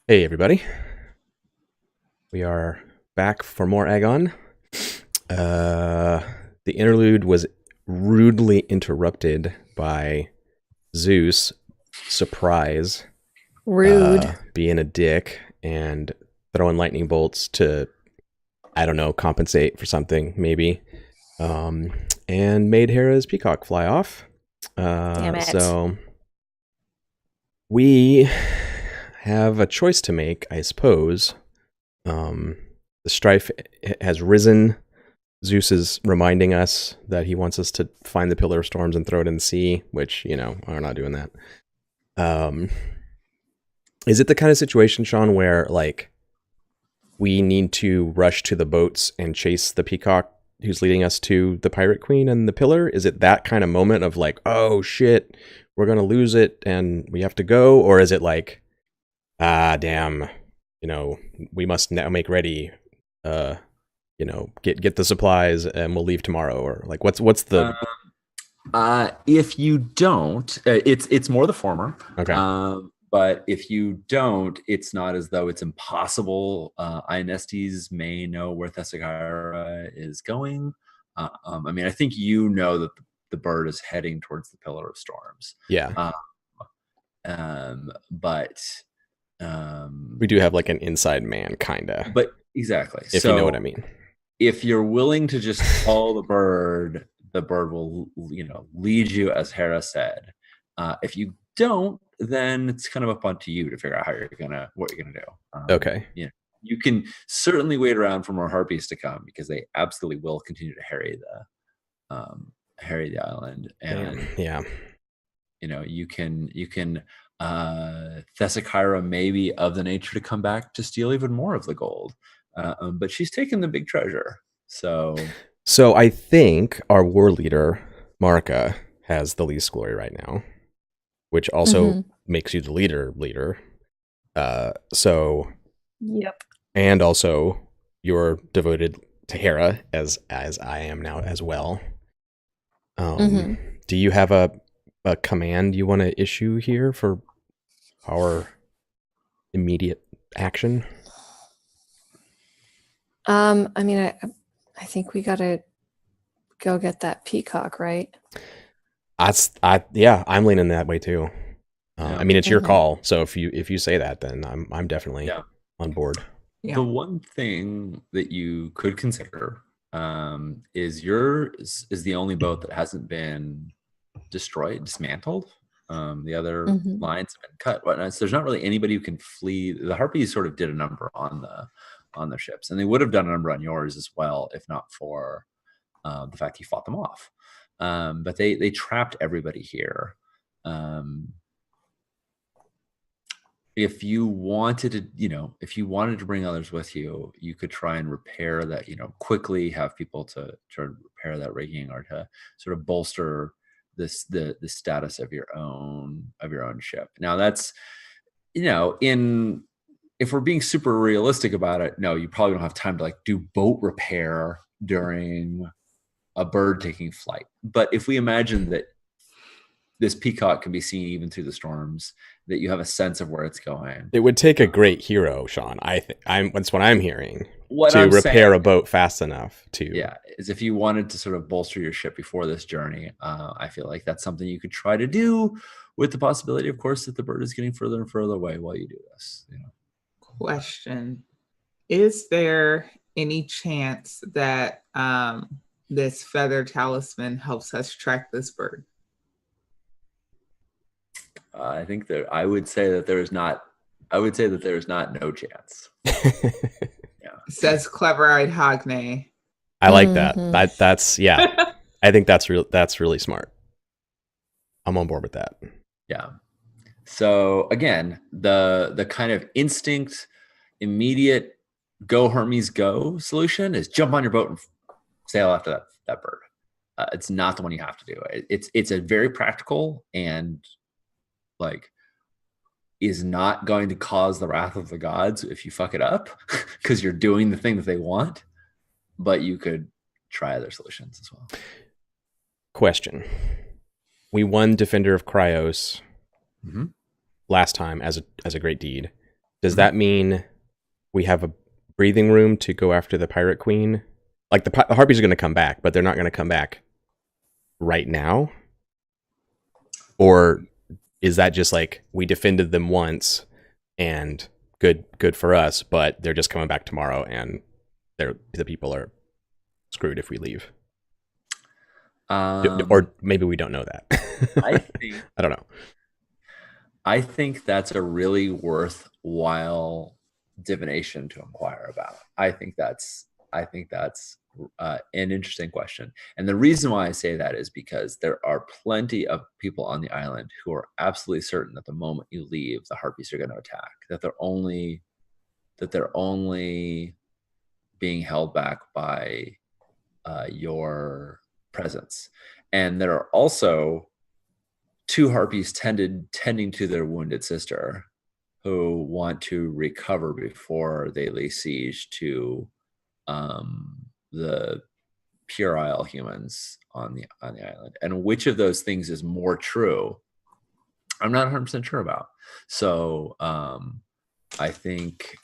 Hey everybody, we are back for more Agon. Uh, the interlude was rudely interrupted by Zeus' surprise, Rude. being a dick and throwing lightning bolts to, I don't know, compensate for something, maybe, um, and made Hera's peacock fly off. Damn it. So we have a choice to make, I suppose. Um, the strife has risen. Zeus is reminding us that he wants us to find the Pillar of Storms and throw it in the sea, which, we're not doing that. Um, is it the kind of situation, Sean, where, like, we need to rush to the boats and chase the peacock who's leading us to the Pirate Queen and the Pillar? Is it that kind of moment of, like, oh, shit, we're going to lose it and we have to go? Or is it like, damn, we must now make ready, uh, get the supplies and we'll leave tomorrow? Or, like, what's the... Uh, if you don't, it's more the former. Okay. But if you don't, it's not as though it's impossible. Ionestes may know where Thessagyra is going. I mean, I think you know that the bird is heading towards the Pillar of Storms. Yeah. Uh, but We do have, like, an inside man, kind of, but exactly. if you know what I mean. If you're willing to just follow the bird will, lead you as Hera said. If you don't, then it's kind of up onto you to figure out what you're gonna do. Okay. You can certainly wait around for more harpies to come because they absolutely will continue to harry the island, and Damn. Yeah. you can Thessagyra may be of the nature to come back to steal even more of the gold. But she's taken the big treasure. So I think our war leader, Marika, has the least glory right now, which also makes you the leader. So, Yep. and also you're devoted to Hera as I am now as well. Do you have a command you want to issue here for our immediate action? I mean, I think we gotta go get that peacock, right? Yeah, I'm leaning that way too. Yeah. I mean, it's your call. So if you say that, then I'm definitely Yeah. on board. Yeah. The one thing that you could consider is yours is the only boat that hasn't been dismantled. The other lines have been cut, whatnot. So there's not really anybody who can flee. The Harpies sort of did a number on the ships, and they would have done a number on yours as well, if not for the fact you fought them off. But they trapped everybody here. If you wanted to bring others with you, you could try and repair that, quickly have people to repair that rigging or to sort of bolster the status of your own ship. Now that's, if we're being super realistic about it, no, you probably don't have time to like do boat repair during a bird taking flight. But if we imagine that this peacock can be seen even through the storms, that you have a sense of where it's going. It would take a great hero, Sean. I think that's what I'm hearing. What to I'm repair saying, a boat fast enough to... Yeah, is if you wanted to sort of bolster your ship before this journey, I feel like that's something you could try to do, with the possibility, of course, that the bird is getting further and further away while you do this. Question: is there any chance that this feather talisman helps us track this bird? I think that I would say that there is not. I would say that there is not no chance. Yeah, says clever-eyed Hogne. I like that. That's yeah. I think that's really smart. I'm on board with that. Yeah. So again, the kind of instinct, immediate go Hermes go solution is jump on your boat and sail after that bird. It's not the one you have to do. It's a very practical and like is not going to cause the wrath of the gods if you fuck it up because you're doing the thing that they want. But you could try other solutions as well. Question: we won Defender of Cryos last time as a great deed. does that mean we have a breathing room to go after the pirate queen? Like the harpies are going to come back, but they're not going to come back right now? Or is that just like we defended them once and good for us, but they're just coming back tomorrow and the people are screwed if we leave? Or maybe we don't know that. I think I don't know. I think that's a really worthwhile divination to inquire about. I think that's an interesting question. And the reason why I say that is because there are plenty of people on the island who are absolutely certain that the moment you leave, the harpies are going to attack. That they're only being held back by your presence. And there are also two harpies tending to their wounded sister who want to recover before they lay siege to the puerile humans on the island. And which of those things is more true, I'm not 100% sure about. So I think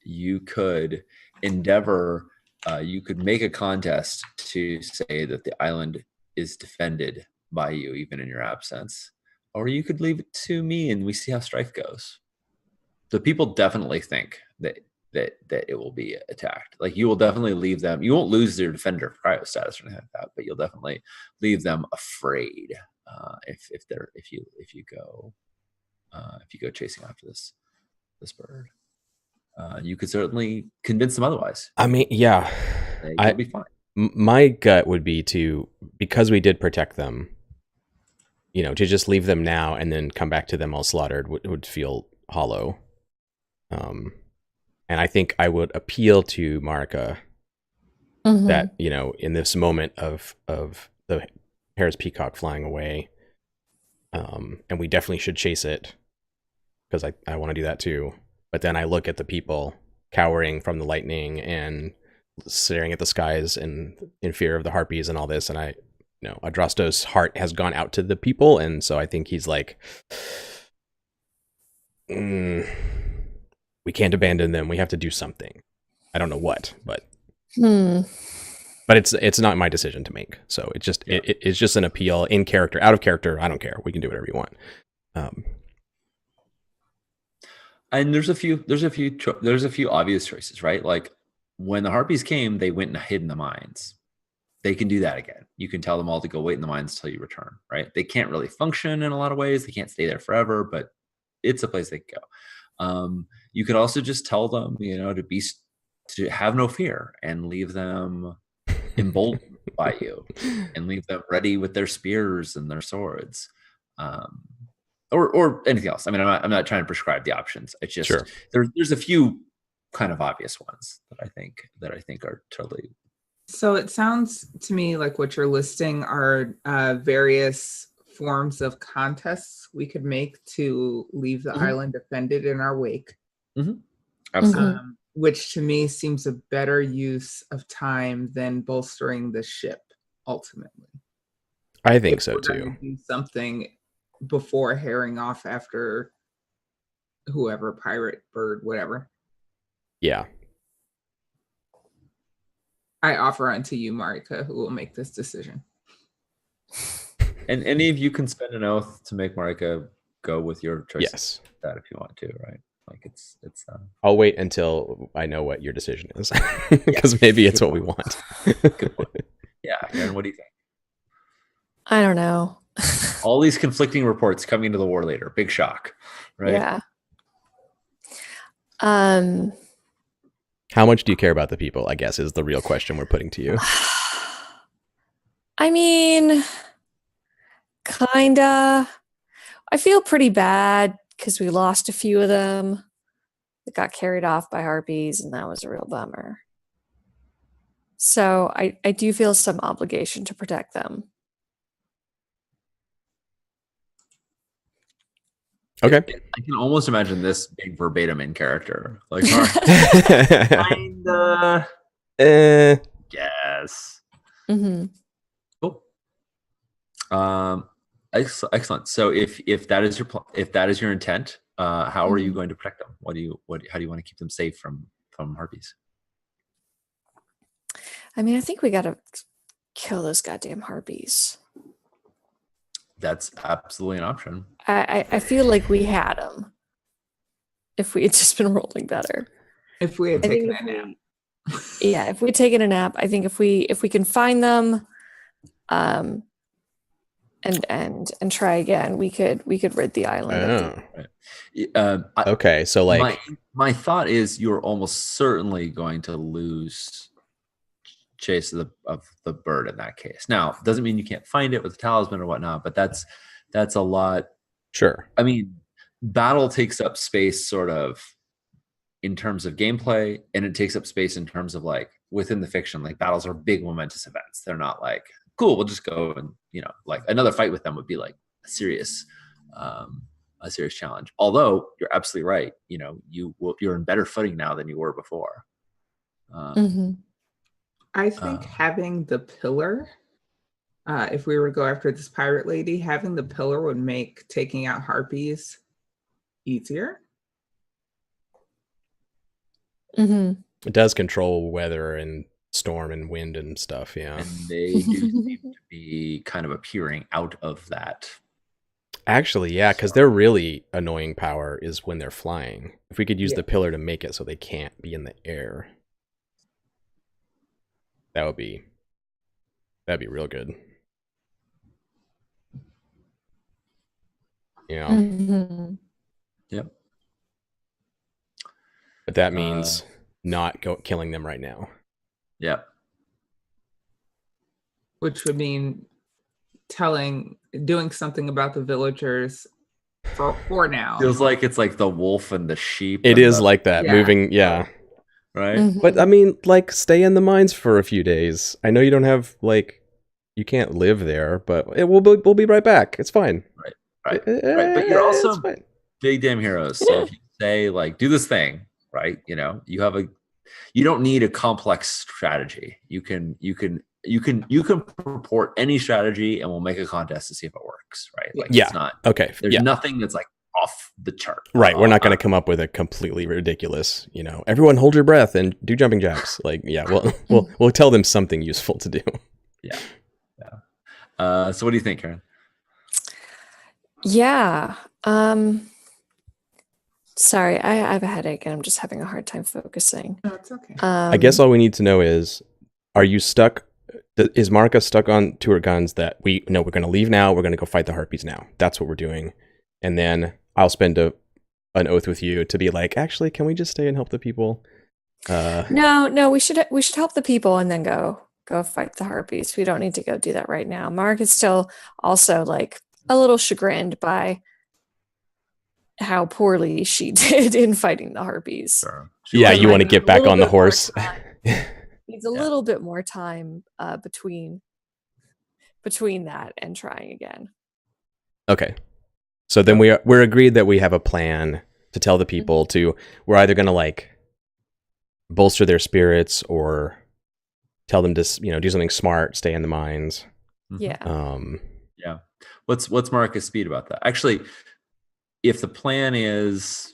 you could endeavor, you could make a contest to say that the island is defended by you even in your absence, or you could leave it to me and we see how strife goes. The people definitely think that it will be attacked. Like you will definitely leave them. You won't lose their defender of cryo status or anything like that, but you'll definitely leave them afraid if you go chasing after this bird. You could certainly convince them otherwise. I mean, yeah, You'll be fine. My gut would be because we did protect them, to just leave them now and then come back to them all slaughtered would feel hollow. And I think I would appeal to Marika that, in this moment of the Harris Peacock flying away, and we definitely should chase it because I want to do that too. But then I look at the people cowering from the lightning and staring at the skies and in fear of the harpies and all this, and Adrasto's heart has gone out to the people, and so I think he's like, we can't abandon them. We have to do something. I don't know what, but it's not my decision to make. So it's just it's just an appeal in character, out of character. I don't care. We can do whatever you want. And there's a few obvious choices, right? Like when the harpies came, they went and hid in the mines. They can do that again. You can tell them all to go wait in the mines till you return, right? They can't really function in a lot of ways. They can't stay there forever, but it's a place they can go. You could also just tell them, to have no fear and leave them emboldened by you and leave them ready with their spears and their swords. Or anything else. I mean, I'm not trying to prescribe the options. It's just there's a few kind of obvious ones that I think are totally. So it sounds to me like what you're listing are various forms of contests we could make to leave the island defended in our wake. Absolutely. Which to me seems a better use of time than bolstering the ship ultimately. I think so too. Do something before herring off after whoever, pirate, bird, whatever. Yeah. I offer unto you, Marika, who will make this decision. And any of you can spend an oath to make Marika go with your choice. Yes. That if you want to, right? Like it's. I'll wait until I know what your decision is, because maybe it's what we want. Good point. Yeah, Karen, what do you think? I don't know. All these conflicting reports coming to the war later. Big shock, right? Yeah. How much do you care about the people, I guess, is the real question we're putting to you. I mean, kinda. I feel pretty bad because we lost a few of them that got carried off by harpies, and that was a real bummer. So I do feel some obligation to protect them. Okay. I can almost imagine this being verbatim in character. Like, kinda. Yes. Cool. Excellent. So if that is your intent, how are you Mhm. going to protect them? How do you want to keep them safe from harpies? I mean, I think we gotta kill those goddamn harpies. That's absolutely an option. I feel like we had them if we had just been rolling better. If we had I think taken if a nap. yeah, if we'd taken a nap, I think if we can find them, um, and try again, we could rid the island of the. Okay, so like, My thought is you're almost certainly going to lose chase of the bird in that case. Now, doesn't mean you can't find it with a talisman or whatnot, but that's a lot. sure. I mean, battle takes up space sort of in terms of gameplay, and it takes up space in terms of like within the fiction. Like battles are big momentous events. They're not like, cool, we'll just go and like another fight with them would be like a serious challenge. Although you're absolutely right, you're in better footing now than you were before. Mhm. I think having the pillar, if we were to go after this pirate lady, having the pillar would make taking out harpies easier. Mhm. It does control weather and storm and wind and stuff. Yeah. And they do seem to be kind of appearing out of that. Actually, yeah, because their really annoying power is when they're flying. If we could use Yeah. the pillar to make it so they can't be in the air, that'd be real good. You know, Mhm. Yep. but that means not killing them right now. Yep. Which would mean doing something about the villagers for now. Feels like it's like the wolf and the sheep. It is like that, Yeah. moving, yeah. right? Mhm. But I mean, like, stay in the mines for a few days. I know you don't have like, you can't live there, but we'll be right back. It's fine. Right. But you're It's also fine. big damn heroes. So if you say like, do this thing, right? You don't need a complex strategy. You can purport any strategy, and we'll make a contest to see if it works, right? Like, Yeah. it's not. Okay. There's Yeah. nothing that's like off the chart. Right. We're not going to come up with a completely ridiculous, everyone hold your breath and do jumping jacks. Like, yeah, we'll tell them something useful to do. Yeah. So what do you think, Karen? Yeah. Sorry, I have a headache and I'm just having a hard time focusing. No, it's okay. I guess all we need to know is, are you stuck? Is Marika stuck on to her guns that we're going to leave now. We're going to go fight the harpies now. That's what we're doing. And then I'll spend an oath with you to be like, actually, can we just stay and help the people? No, we should help the people and then go fight the harpies. We don't need to go do that right now. Mark is still also like a little chagrined by how poorly she did in fighting the harpies. Sure. Yeah, So you want to might get need a back little on the bit more horse. time. Needs a little bit more time between that and trying again. Okay. So then we're agreed that we have a plan to tell the people we're either going to like bolster their spirits or tell them to, do something smart, stay in the mines. Yeah. Yeah. What's Marika's speed about that? Actually, if the plan is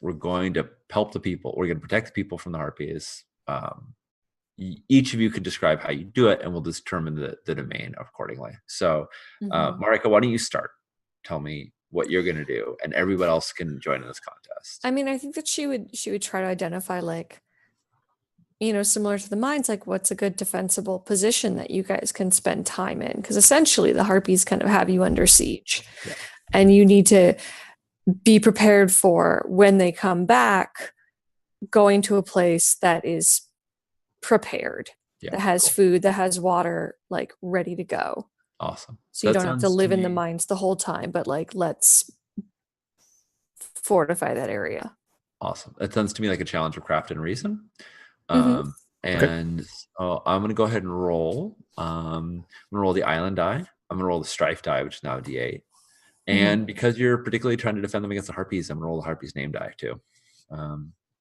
we're going to help the people, we're going to protect the people from the harpies, each of you could describe how you do it, and we'll determine the domain accordingly. So, Marika, why don't you start? Tell me what you're going to do, and everybody else can join in this contest. I mean, I think that she would try to identify, like, similar to the mines, like what's a good defensible position that you guys can spend time in, because essentially the harpies kind of have you under siege, and you need to be prepared for when they come back, going to a place that is prepared, that has food, that has water, like ready to go. Awesome. So you don't have to live in the mines the whole time, but like, let's fortify that area. Awesome. That sounds to me like a challenge of craft and reason. Mm-hmm. So I'm going to go ahead and roll. I'm going to roll the island die. I'm going to roll the strife die, which is now a D8. And because you're particularly trying to defend them against the harpies, I'm going to roll the harpies name die too.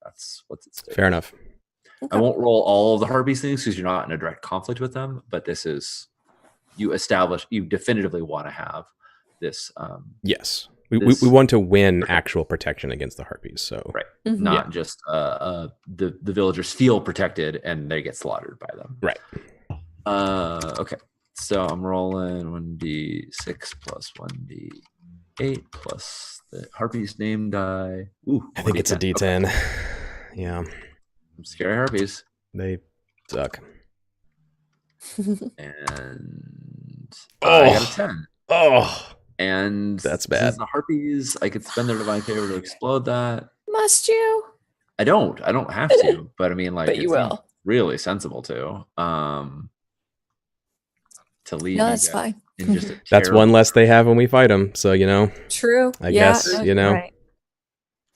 That's what's at stake. Fair enough. Okay. I won't roll all of the harpies things because you're not in a direct conflict with them, but this is, you definitively want to have this. Yes. We This- want to win actual protection against the harpies. So Right. Mhm. Not just the villagers feel protected and they get slaughtered by them. right. Okay. So I'm rolling 1d6 plus 1d8 plus the harpies name die. Ooh, I think it's a D10. D10. Okay. Yeah, Scary harpies. they suck. And I got a 10. Oh, And That's since bad. the harpies, I could spend their divine favor to explode that. Must you? I don't have to, but I mean, like, But you it seems will. really sensible to leave No, you that's guys fine. in just a that's terrible- one less they have when we fight them. So True. I Yeah, guess, no, you know. you're right.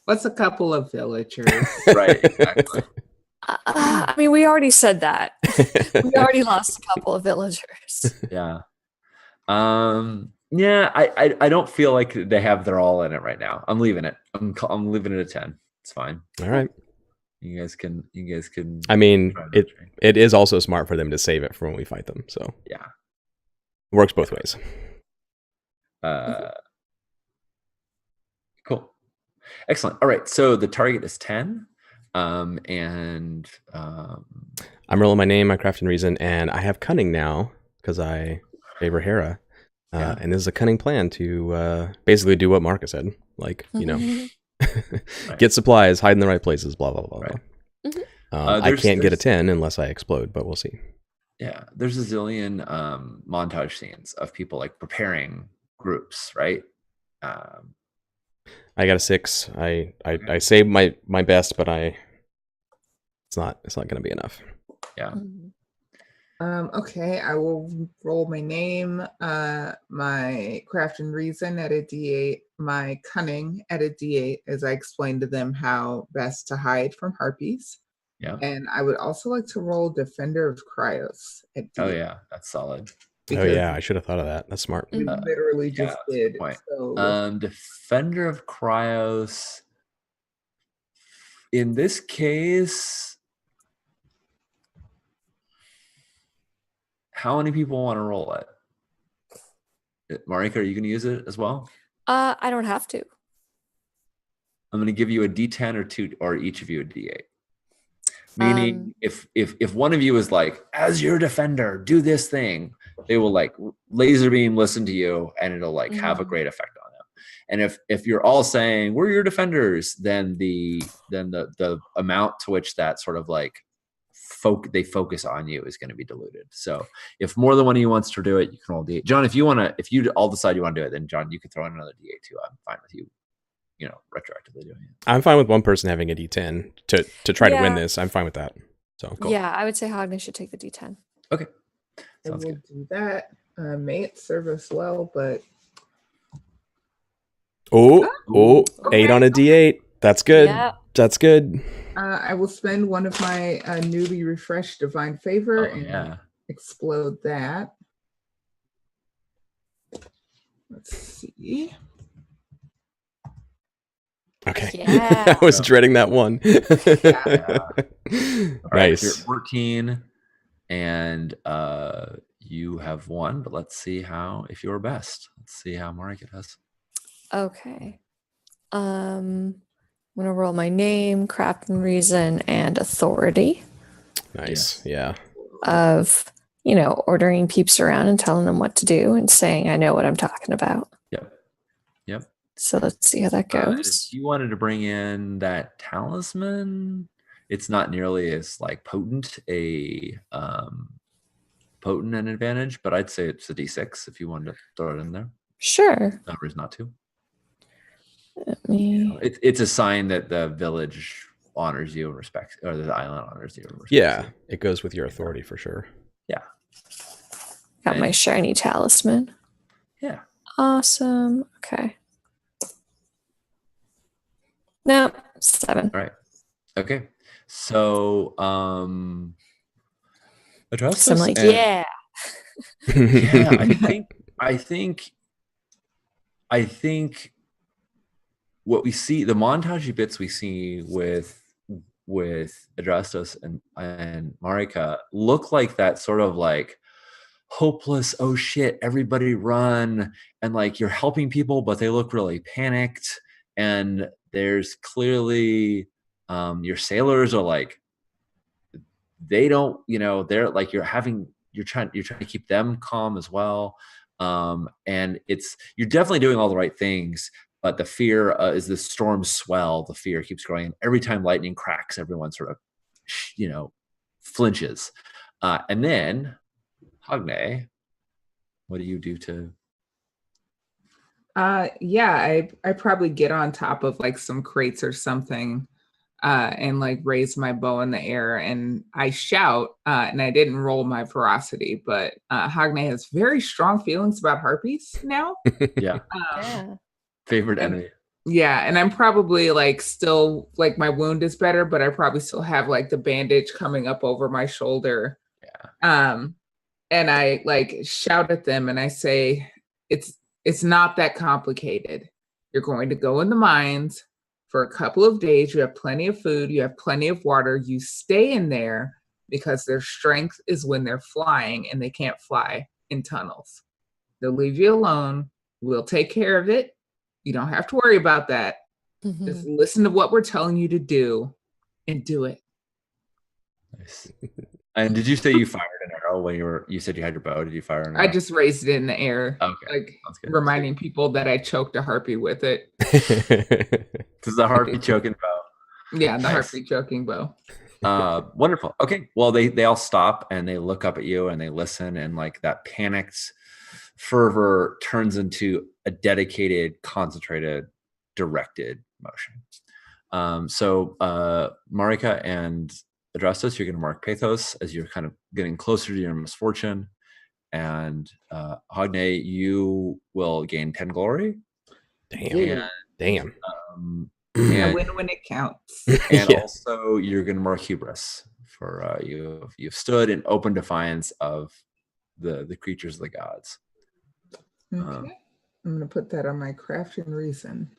What's a couple of villagers? Right, exactly. I mean, we already said that. We already lost a couple of villagers. Yeah. Yeah, I don't feel like they have their all in it right now. I'm leaving it. I'm leaving it at 10. It's fine. All right. You guys can I mean, try another train. it is also smart for them to save it for when we fight them. So Yeah. it works both ways. Cool. Excellent. All right. So the target is 10. And I'm rolling my name, my craft and reason, and I have cunning now because I favor Hera. Yeah. And this is a cunning plan to basically do what Marcus said. Like, Mhm. get supplies, hide in the right places, blah, blah, blah. Right. Mhm. I can't get a there's- 10 unless I explode, but we'll see. Yeah, there's a zillion montage scenes of people like preparing groups, right? I got a 6. I saved my best, but it's not going to be enough. Yeah. Mhm. Okay, I will roll my name, my craft and reason at a D8, my cunning at a D8, as I explained to them how best to hide from harpies. Yeah. And I would also like to roll Defender of Cryos at D8. Oh yeah, that's solid. Oh, because yeah. I should have thought of that. That's smart. we Mhm. literally Yeah, just that's a good did. point. So Defender of Cryos. In this case, how many people want to roll it? Marika, are you going to use it as well? I don't have to. I'm going to give you a D10 or 2, or each of you a D8. Meaning, if one of you is like, as your defender, do this thing, they will like laser beam listen to you, and it'll like have a Mhm. great effect on them. And if you're all saying we're your defenders, then the amount to which that sort of like they focus on you is going to be diluted. So if more than one of you wants to do it, you can roll D8. John, if you all decide you want to do it, then John, you can throw in another D8 too. I'm fine with you, retroactively doing it. I'm fine with one person having a D10 to try to win Yeah. this. I'm fine with that. So cool. Yeah, I would say Hogney should take the D10. Okay, I sounds will good. do that. May it serve us well, but Oh, Okay. 8 on a D8. That's good. Yeah. That's good. I will spend one of my newly refreshed Divine Favor Oh, and yeah. explode that. Let's see. Okay. Yeah. I was dreading that one. All right, Nice. you're at 14, and you have 1. But let's see if you're best. Let's see how Marika does. Okay. I'm gonna roll my name, craft and reason, and authority Nice. Yeah. of ordering peeps around and telling them what to do and saying I know what I'm talking about. Yep. So let's see how that goes. If you wanted to bring in that talisman, it's not nearly as like potent an advantage, but I'd say it's a D6 if you wanted to throw it in there. Sure. No reason not to. Let me. It's a sign that the village honors you and respects, or the island honors you and respects Yeah. you. It goes with your authority for sure. Yeah. Got my shiny talisman. Yeah. Awesome. Okay. No, 7. All right. Okay. So address So I'm this like, and- yeah. Yeah, I think what we see, the montage bits we see with Adrastos and Marika look like that sort of like, hopeless, oh shit, everybody run, and like you're helping people, but they look really panicked. And there's clearly your sailors are like, they don't, they're like, you're trying to keep them calm as well. And you're definitely doing all the right things, but the fear is the storms swell, the fear keeps growing. Every time lightning cracks, everyone sort of, flinches. And then, Hogne, what do you do to? Yeah, I probably get on top of like some crates or something, and like raise my bow in the air and I shout, and I didn't roll my ferocity, but Hogne has very strong feelings about harpies now. Yeah. Yeah. Favorite enemy. Yeah, and I'm probably like still like my wound is better, but I probably still have like the bandage coming up over my shoulder. Yeah. And I like shout at them and I say, it's not that complicated. You're going to go in the mines for a couple of days. You have plenty of food, you have plenty of water. You stay in there because their strength is when they're flying and they can't fly in tunnels. They'll leave you alone. We'll take care of it. You don't have to worry about that. Mhm. Just listen to what we're telling you to do and do it. Nice. And did you say you fired an arrow when you said you had your bow? Did you fire an arrow? I just raised it in the air, Okay, like that's good. reminding people that I choked a harpy with it. This is the harpy choking bow. Yeah, the Nice. harpy choking bow. Wonderful. Okay, well they all stop and they look up at you and they listen, and like that panicked fervor turns into a dedicated, concentrated, directed motion. So Marika and Adrastos, you're going to mark Pathos as you're kind of getting closer to your misfortune, and Hogne, you will gain 10 glory. Damn. Damn. I win when it counts. And Yeah. also you're going to mark Hubris for you've stood in open defiance of the creatures of the gods. Okay. I'm going to put that on my craft and reason.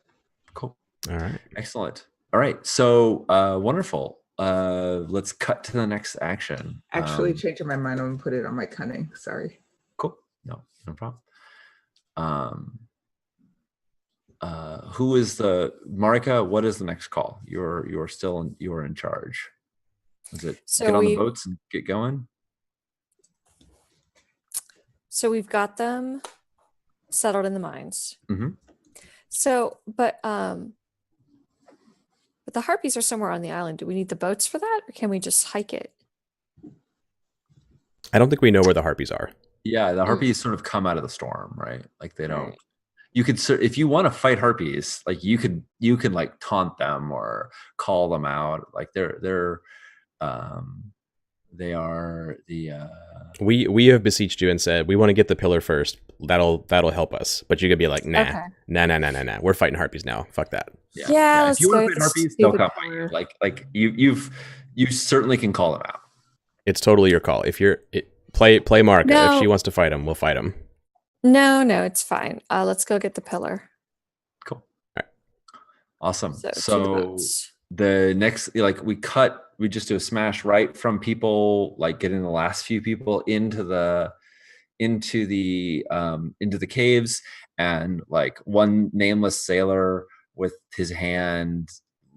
Cool. All right. Excellent. All right. So wonderful. Let's cut to the next action. Actually, changing my mind, I'm going to put it on my cunning. Sorry. Cool. No problem. Who is the Marika? What is the next call? You're still you're in charge. Is it So get on the boats and get going? So we've got them settled in the mines. Mm-hmm. So, but the harpies are somewhere on the island. Do we need the boats for that, or can we just hike it? I don't think we know where the harpies are. Yeah, the harpies sort of come out of the storm, right? Like they don't. Right. You could, if you want to fight harpies, like you can like taunt them or call them out. Like they are the. We have beseeched you and said we want to get the pillar first. That'll help us. But you could be like, nah, Okay. nah. We're fighting harpies now. Fuck that. Yeah, If let's you go want with to the fight harpies, they'll stupid come fight you. pillar. Like you certainly can call them out. It's totally your call. If you're play Marika. No. If she wants to fight him, we'll fight him. No, it's fine. Let's go get the pillar. Cool. All right. Awesome. So, to the So boats. the next, like we just do a smash right from people, like getting the last few people into the caves, and like one nameless sailor with his hand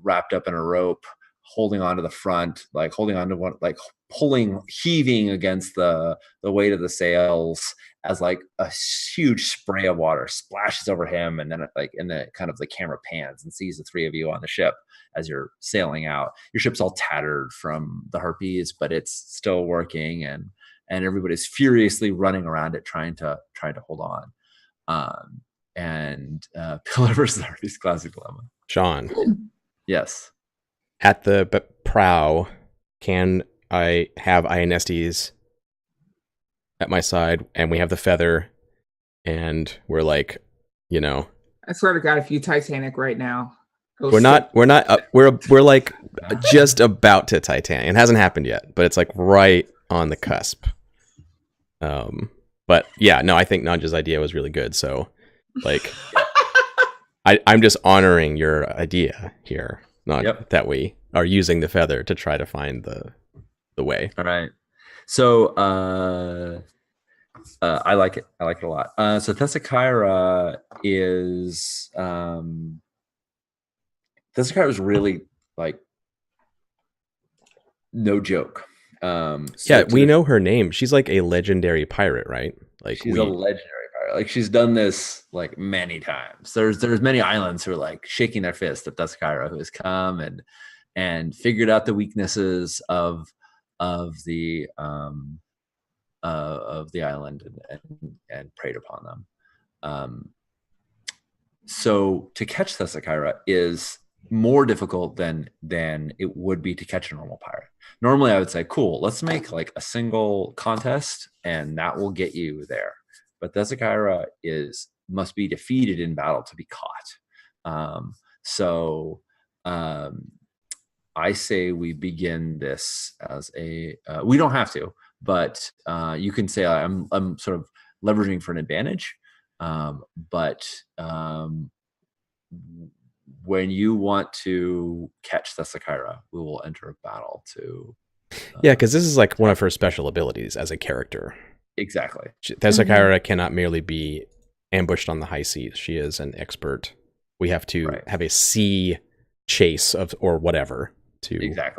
wrapped up in a rope, holding onto the front, like holding onto one, like heaving against the weight of the sails, as like a huge spray of water splashes over him, and then the camera pans and sees the three of you on the ship as you're sailing out. Your ship's all tattered from the harpies, but it's still working, and everybody's furiously running around it trying to hold on. Pillar versus Harpies, classic dilemma. Sean, Yes. at the prow, can I have Ionestes at my side, and we have the feather, and we're like, I swear to God, if you Titanic right now. we're like just about to Titanic. It hasn't happened yet, but it's like right on the cusp. But yeah, no, I think Nanja's idea was really good. So like, I'm just honoring your idea here, not that we are using the feather to try to find the way. All right. So I like it. I like it a lot. So Thessakyra is Thessakyra is really like no joke. Yeah, we know her name. She's like a legendary pirate, right? Like she's a legendary pirate. Like she's done this like many times. There's many islands who are like shaking their fist at Thessakyra, who has come and figured out the weaknesses of the island and preyed upon them. So to catch Thessakyra is more difficult than it would be to catch a normal pirate. Normally, I would say, cool, let's make like a single contest, and that will get you there. But Thessakyra must be defeated in battle to be caught. I say we begin this as a. We don't have to, but you can say I'm sort of leveraging for an advantage. But when you want to catch Thessakyra, we will enter a battle to. Yeah, because this is like one of her special abilities as a character. Exactly. Thessakyra cannot merely be ambushed on the high seas. She is an expert. We have to have a sea chase or whatever to get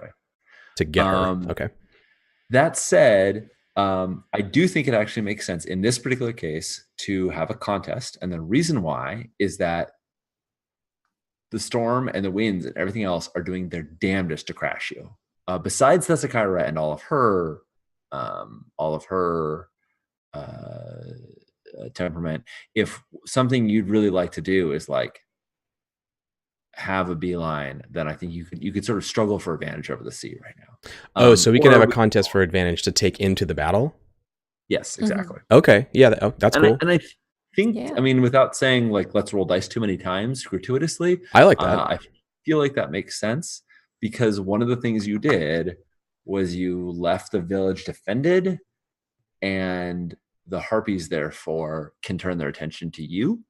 her. Okay. That said, I do think it actually makes sense in this particular case to have a contest. And the reason why is that the storm and the winds and everything else are doing their damnedest to crash you. Besides Thessakyra and all of her temperament, if something you'd really like to do is like have a beeline, then I think you could sort of struggle for advantage over the sea right now. So we could have a contest for advantage to take into the battle? Yes, exactly. Okay. Yeah, that's cool. And I think, I mean, without saying like, let's roll dice too many times gratuitously. I like that. I feel like that makes sense because one of the things you did was you left the village defended, and the harpies therefore can turn their attention to you.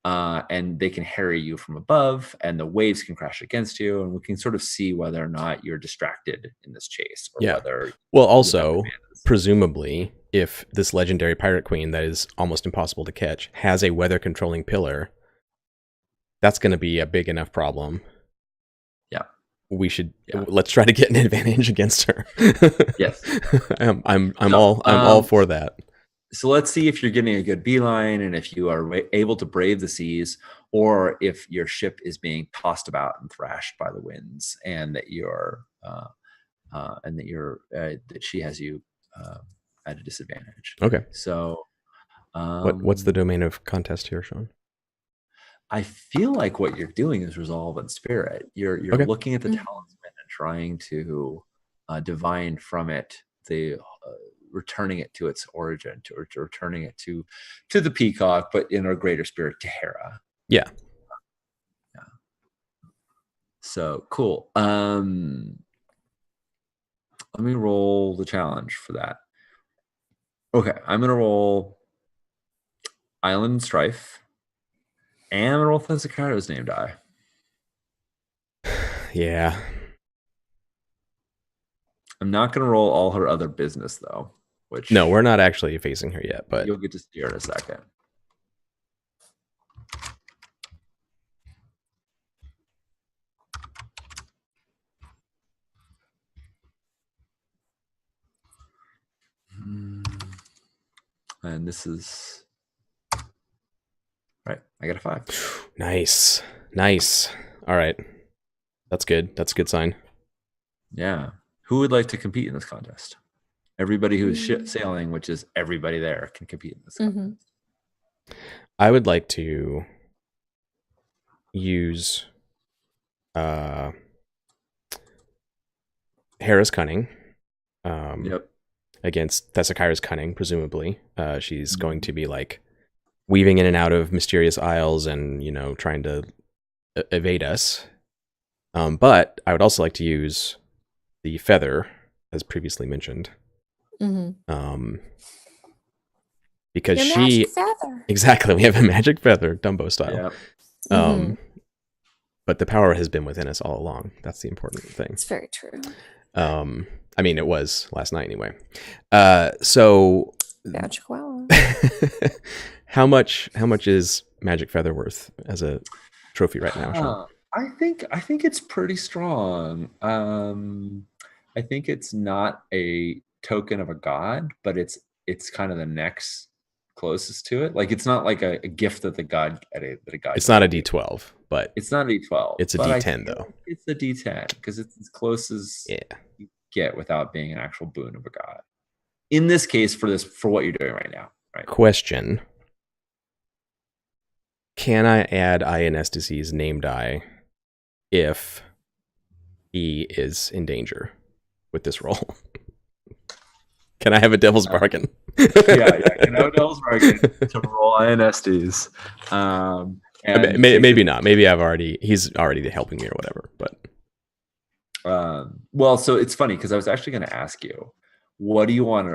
And they can harry you from above, and the waves can crash against you, and we can sort of see whether or not you're distracted in this chase, or whether. Well, also, presumably, if this legendary pirate queen that is almost impossible to catch has a weather controlling pillar, that's going to be a big enough problem. Yeah, we should let's try to get an advantage against her. Yes, I'm all for that. So let's see if you're getting a good beeline, and if you are able to brave the seas, or if your ship is being tossed about and thrashed by the winds, and that that she has you at a disadvantage. Okay. So, what's the domain of contest here, Sean? I feel like what you're doing is resolve and spirit. You're looking at the talisman and trying to divine from it the. Returning it to its origin, to returning it to the peacock, but in a greater spirit to Hera. Yeah. So cool. Let me roll the challenge for that. Okay, I'm gonna roll Island Strife, and I'm gonna roll Thessakyra's name die. Yeah. I'm not gonna roll all her other business though. No, we're not actually facing her yet, but you'll get to see her in a second. And this is right. I got a 5. Nice. All right, that's good. That's a good sign. Yeah. Who would like to compete in this contest? Everybody who is sailing, which is everybody there, can compete in this contest. I would like to use Hera's cunning against Thessakyra's cunning, presumably. She's going to be like weaving in and out of mysterious isles and, trying to evade us. But I would also like to use the feather, as previously mentioned. Because magic feather. Exactly, we have a magic feather, Dumbo style. Yep. But the power has been within us all along. That's the important thing. It's very true. I mean, it was last night anyway. So Yeah, Chihuahua. how much is Magic Feather worth as a trophy right now, Sean? I think it's pretty strong. I think it's not a token of a god, but it's kind of the next closest to it. Like it's not like a gift that a god It's not a gave you. D12, but It's not a D12. it's a but I D10 feel though. like it's a D10 because it's as close as Yeah. you get without being an actual boon of a god. In this case, for what you're doing right now, right? Question: can I add Ionestes' name die if he is in danger with this roll? Can I have a devil's bargain? Yeah. Can I have a devil's bargain to roll Ionestes? And Maybe not. Maybe he's already helping me or whatever. But well, so it's funny because I was actually going to ask you, what do you want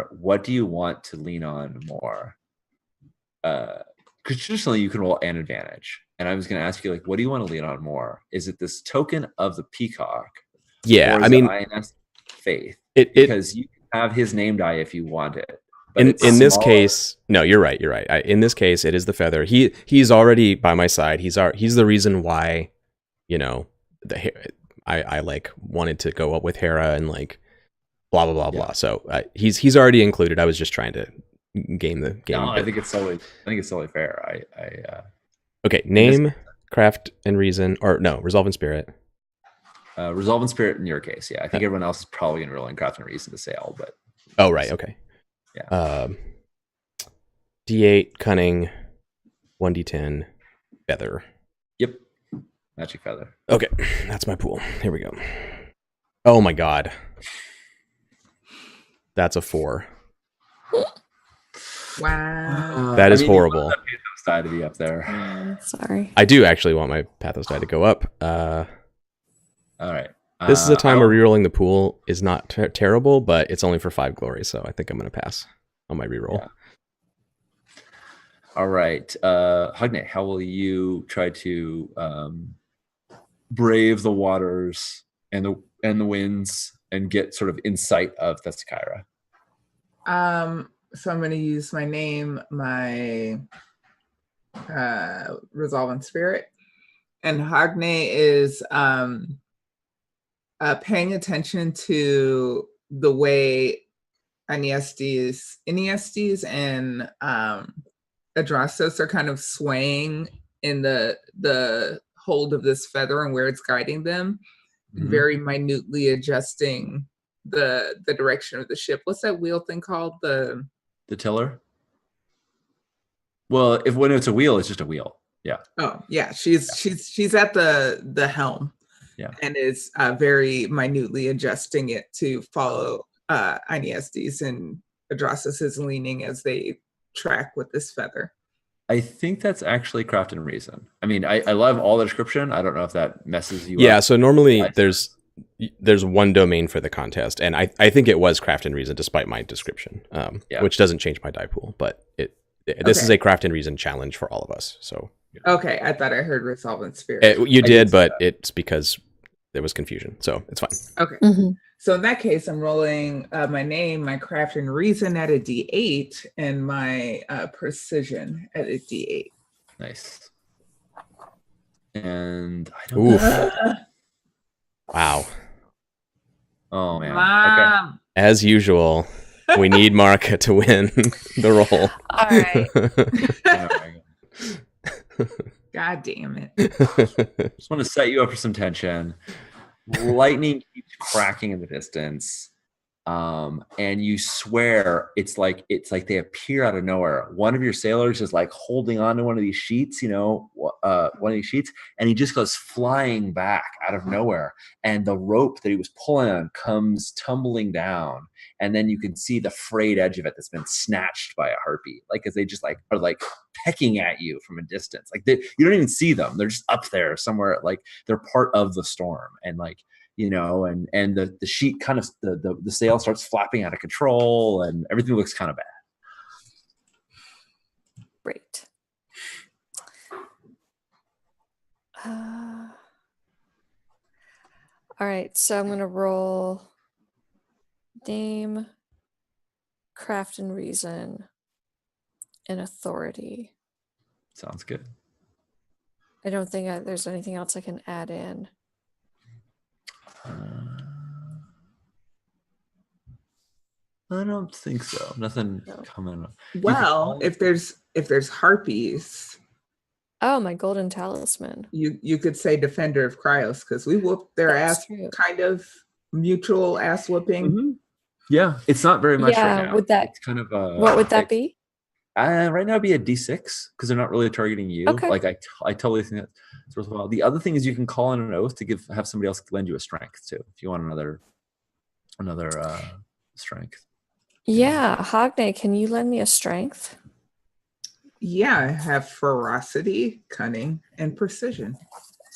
to lean on more? Because traditionally you can roll an advantage, and I was going to ask you, like, what do you want to lean on more? Is it this token of the peacock? Yeah, or is I mean, it INS faith? Because you can have his name die if you want it. In this case, no, you're right. You're right. In this case, it is the feather. He's already by my side. He's the reason why, I like wanted to go up with Hera and like blah blah blah blah. So he's already included. I was just trying to game the game. No, I think it's totally fair. Okay, name, craft, and reason, or no, resolve and spirit. Resolve and spirit in your case, yeah. I think everyone else is probably going to roll in craft and reason to sail, but oh right, okay. Yeah. D8 cunning, 1d10 feather. Yep. Magic feather. Okay, that's my pool. Here we go. Oh my god. That's a 4. Wow. That is horrible. You want that Pathos die to be up there. Sorry. I do actually want my Pathos die to go up. All right. This is a time where rerolling the pool is not terrible, but it's only for 5 glory, so I think I'm going to pass on my reroll. Yeah. All right. Hagne, how will you try to brave the waters and the winds and get sort of insight of Thessakyra? So I'm going to use my name, my resolve and spirit, and Hagne is paying attention to the way Iniestes and Adrastos are kind of swaying in the hold of this feather and where it's guiding them, and very minutely adjusting the direction of the ship. What's that wheel thing called? The tiller? Well, when it's a wheel, it's just a wheel. Yeah. Oh yeah, she's at the helm. Yeah. And is very minutely adjusting it to follow Iniestes, and Adrastos is leaning as they track with this feather. I think that's actually craft and reason. I mean, I love all the description. I don't know if that messes you up. Yeah, so normally there's one domain for the contest, and I think it was craft and reason despite my description, which doesn't change my die pool, but this is a craft and reason challenge for all of us. So okay, I thought I heard resolve and spirit. You did, but it's because there was confusion, so it's fine. Okay. So in that case, I'm rolling my name, my craft and reason at a D8, and my precision at a D8. Nice. And I don't know. Wow. Oh man. Mom. Okay. As usual, we need Marika to win the roll. All right. God damn it. Just want to set you up for some tension. Lightning keeps cracking in the distance. And you swear it's like they appear out of nowhere. One of your sailors is like holding on to one of these sheets, one of these sheets, and he just goes flying back out of nowhere. And the rope that he was pulling on comes tumbling down, and then you can see the frayed edge of it that's been snatched by a harpy, like as they just like are like pecking at you from a distance. Like you don't even see them; they're just up there somewhere. Like they're part of the storm, and like. And the sheet kind of the sail starts flapping out of control, and everything looks kind of bad. Great. All right, so I'm gonna roll name, craft and reason. and authority. Sounds good. I don't think there's anything else I can add in. I don't think so. Nothing No. coming up. Well, if there's harpies, Oh, my golden talisman. you could say Defender of Cryos, because we whooped their That's ass, true. kind of mutual ass whooping. Mhm. Yeah, it's not very much Yeah, right now. would that- It's kind of What would that be? Right now it'd be a D6 because they're not really targeting you. Okay. Like I totally think that's worthwhile. The other thing is you can call in an oath to have somebody else lend you a strength too, if you want another strength. Yeah, Hogne, can you lend me a strength? Yeah, I have ferocity, cunning, and precision.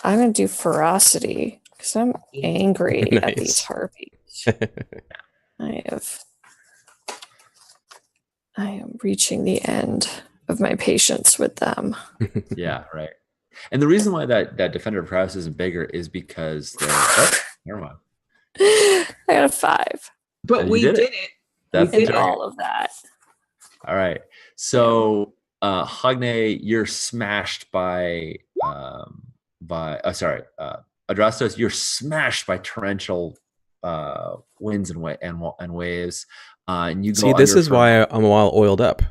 I'm gonna do ferocity because I'm angry at Nice. these harpies. I am reaching the end of my patience with them. Yeah, right. And the reason why that Defender of Prowess isn't bigger is because never mind. I got a 5 But You we did did it. it. That's in the all of that. All right. So Hogne, you're smashed by Adrastos, you're smashed by torrential winds and waves. And you go See, this under is for- why I'm all oiled up.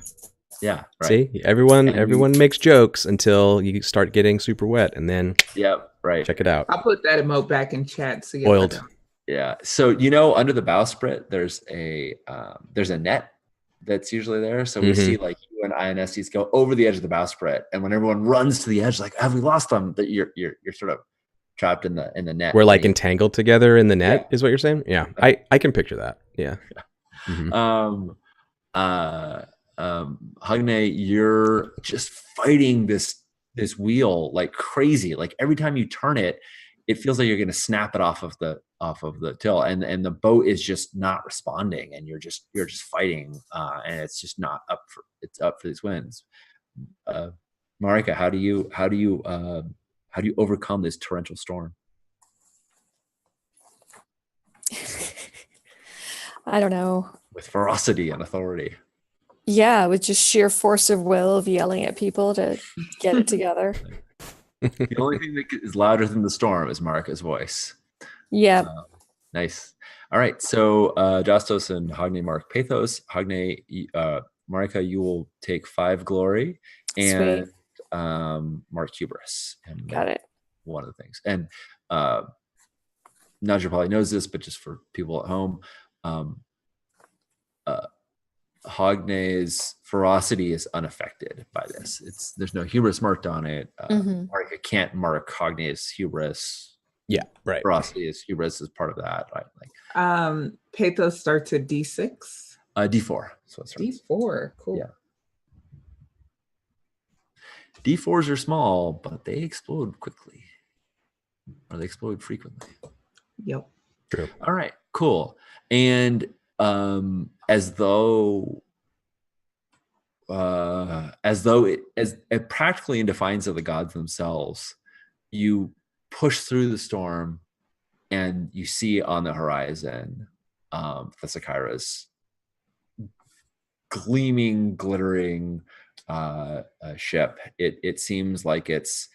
Yeah, right. See, everyone And makes jokes until you start getting super wet, and then Yep, right. check it out. I'll put that emote back in chat so you Oiled. Yeah. So under the bowsprit, there's a net that's usually there. So we Mhm. see like you and INSTs go over the edge of the bowsprit, and when everyone runs to the edge, like, have we lost them? That you're sort of trapped in the net. We're like And you- entangled together in the net, is what you're saying? Yeah, I can picture that. Yeah. Mhm. Hogne, you're just fighting this wheel like crazy. Like every time you turn it, it feels like you're going to snap it off of the till, and the boat is just not responding, and you're just fighting, and it's just not up for these winds. Marika, how do you overcome this torrential storm? I don't know. With ferocity and authority. Yeah, with just sheer force of will of yelling at people to get it together. The only thing that is louder than the storm is Marika's voice. Yeah. Nice. All right. So Jastos and Hogne mark Pathos. Hogne, Marika, you will take 5 glory, and mark Hubris. And Got it. One of the things. And Nadja probably knows this, but just for people at home, Hogne's ferocity is unaffected by this. There's no hubris marked on it. Marika can't mark Hogne's hubris. Yeah, right. Ferocity is hubris is part of that, right? Like Pathos starts at D6. D4. So it's D4, cool. Yeah. D4s are small, but they explode quickly, or they explode frequently. Yep. True. All right, cool. And as though it practically in defiance of the gods themselves, you push through the storm, and you see on the horizon Thessakira's gleaming, glittering ship. It seems like it's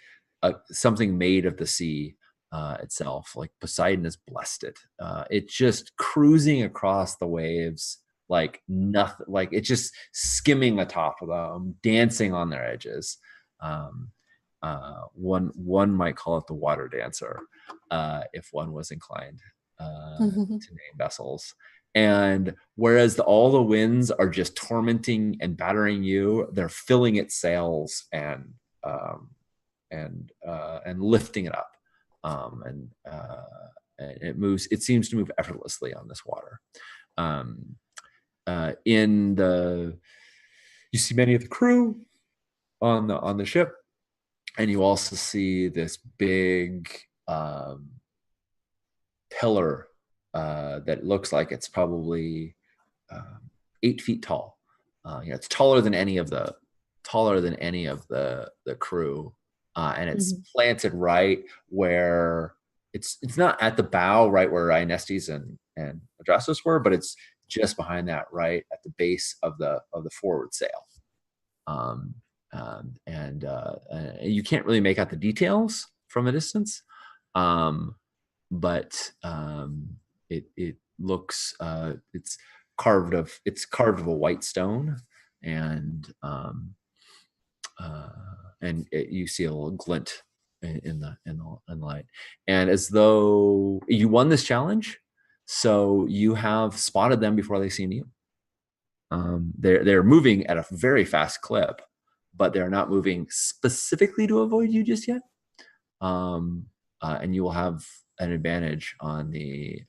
something made of the sea itself. Like Poseidon has blessed it. It's just cruising across the waves like nothing. Like it's just skimming atop of them, dancing on their edges. One might call it the water dancer, if one was inclined to name vessels. And whereas all the winds are just tormenting and battering you, they're filling its sails and lifting it up, and it moves. It seems to move effortlessly on this water. You see many of the crew on the ship, and you also see this big pillar that looks like it's probably 8 feet tall. It's taller than any of the crew, and it's planted right where it's not at the bow, right where Inestes and Adrastos were, but it's just behind that, right at the base of the forward sail. and you can't really make out the details from a distance, but it looks it's carved of a white stone, and you see a little glint in the light, and as though you won this challenge, so you have spotted them before they seen you. They're moving at a very fast clip, but they're not moving specifically to avoid you just yet. And you will have an advantage on the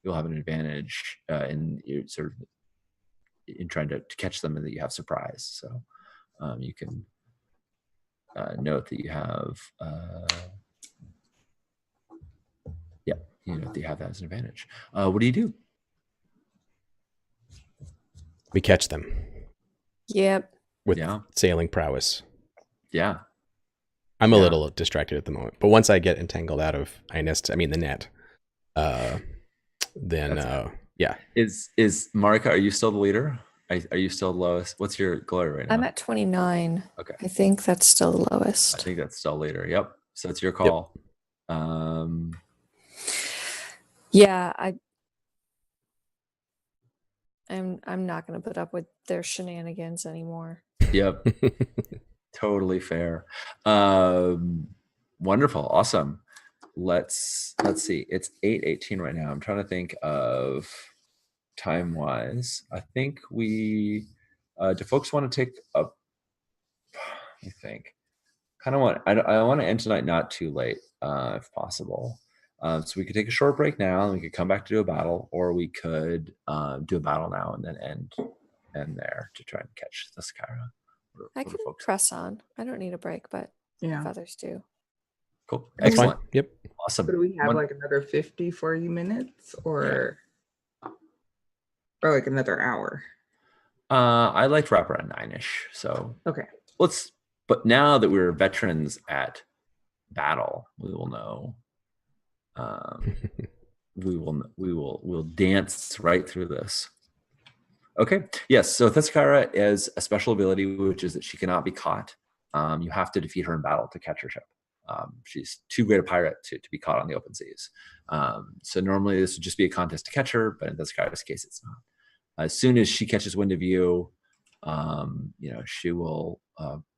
in your sort of in trying to catch them, and that you have surprise. So you can note that you have you know that you have that as an advantage. What do you do? We catch them Yep. with sailing prowess. Yeah. I'm a little distracted at the moment, but once I get entangled out of the net, then yeah. Is Marika, are you still the leader? Are you still the lowest? What's your glory right now? I'm at 29. Okay. I think that's still the I lowest. think that's still leader. Yep. So it's your call. Yeah, I'm not going to put up with their shenanigans anymore. Yep. Totally fair. Wonderful. Awesome. Let's see. It's 8:18 right now. I'm trying to think of time wise. I think we do folks want to take a I think kind of want I want to end tonight not too late if possible. So we could take a short break now and we could come back to do a battle, or we could do a battle now and then end there to try and catch the Skyra. I can press on. I don't need a break, but if others do. Cool. That's Excellent. fine. Yep. Awesome. Could we have like another 50 for you minutes or like another hour? I'd like to wrap around 9-ish. So okay. But now that we're veterans at battle, we will know. We'll dance right through this. Okay. Yes. So Thescaira is a special ability, which is that she cannot be caught. You have to defeat her in battle to catch her ship. She's too great a pirate to be caught on the open seas. So normally this would just be a contest to catch her, but in Thescaira's case, it's not. As soon as she catches wind of you, she will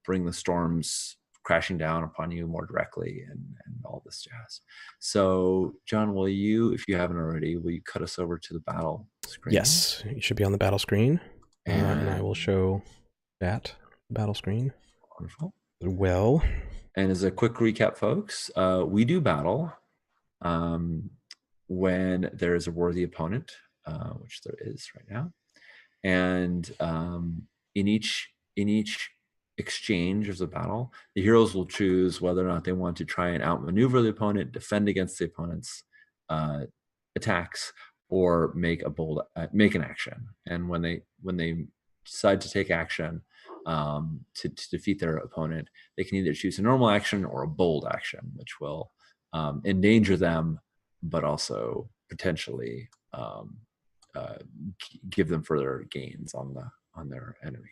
bring the storms crashing down upon you more directly and all this jazz. So, John, will you, if you haven't already, will you cut us over to the battle screen? Yes, you should be on the battle screen. And I will show that battle screen. Wonderful. Well. And as a quick recap, folks, we do battle when there is a worthy opponent, which there is right now. And in each exchange of the battle, the heroes will choose whether or not they want to try and outmaneuver the opponent, defend against the opponent's attacks, or make an action. And when they decide to take action to defeat their opponent, they can either choose a normal action or a bold action, which will endanger them, but also potentially give them further gains on their enemy.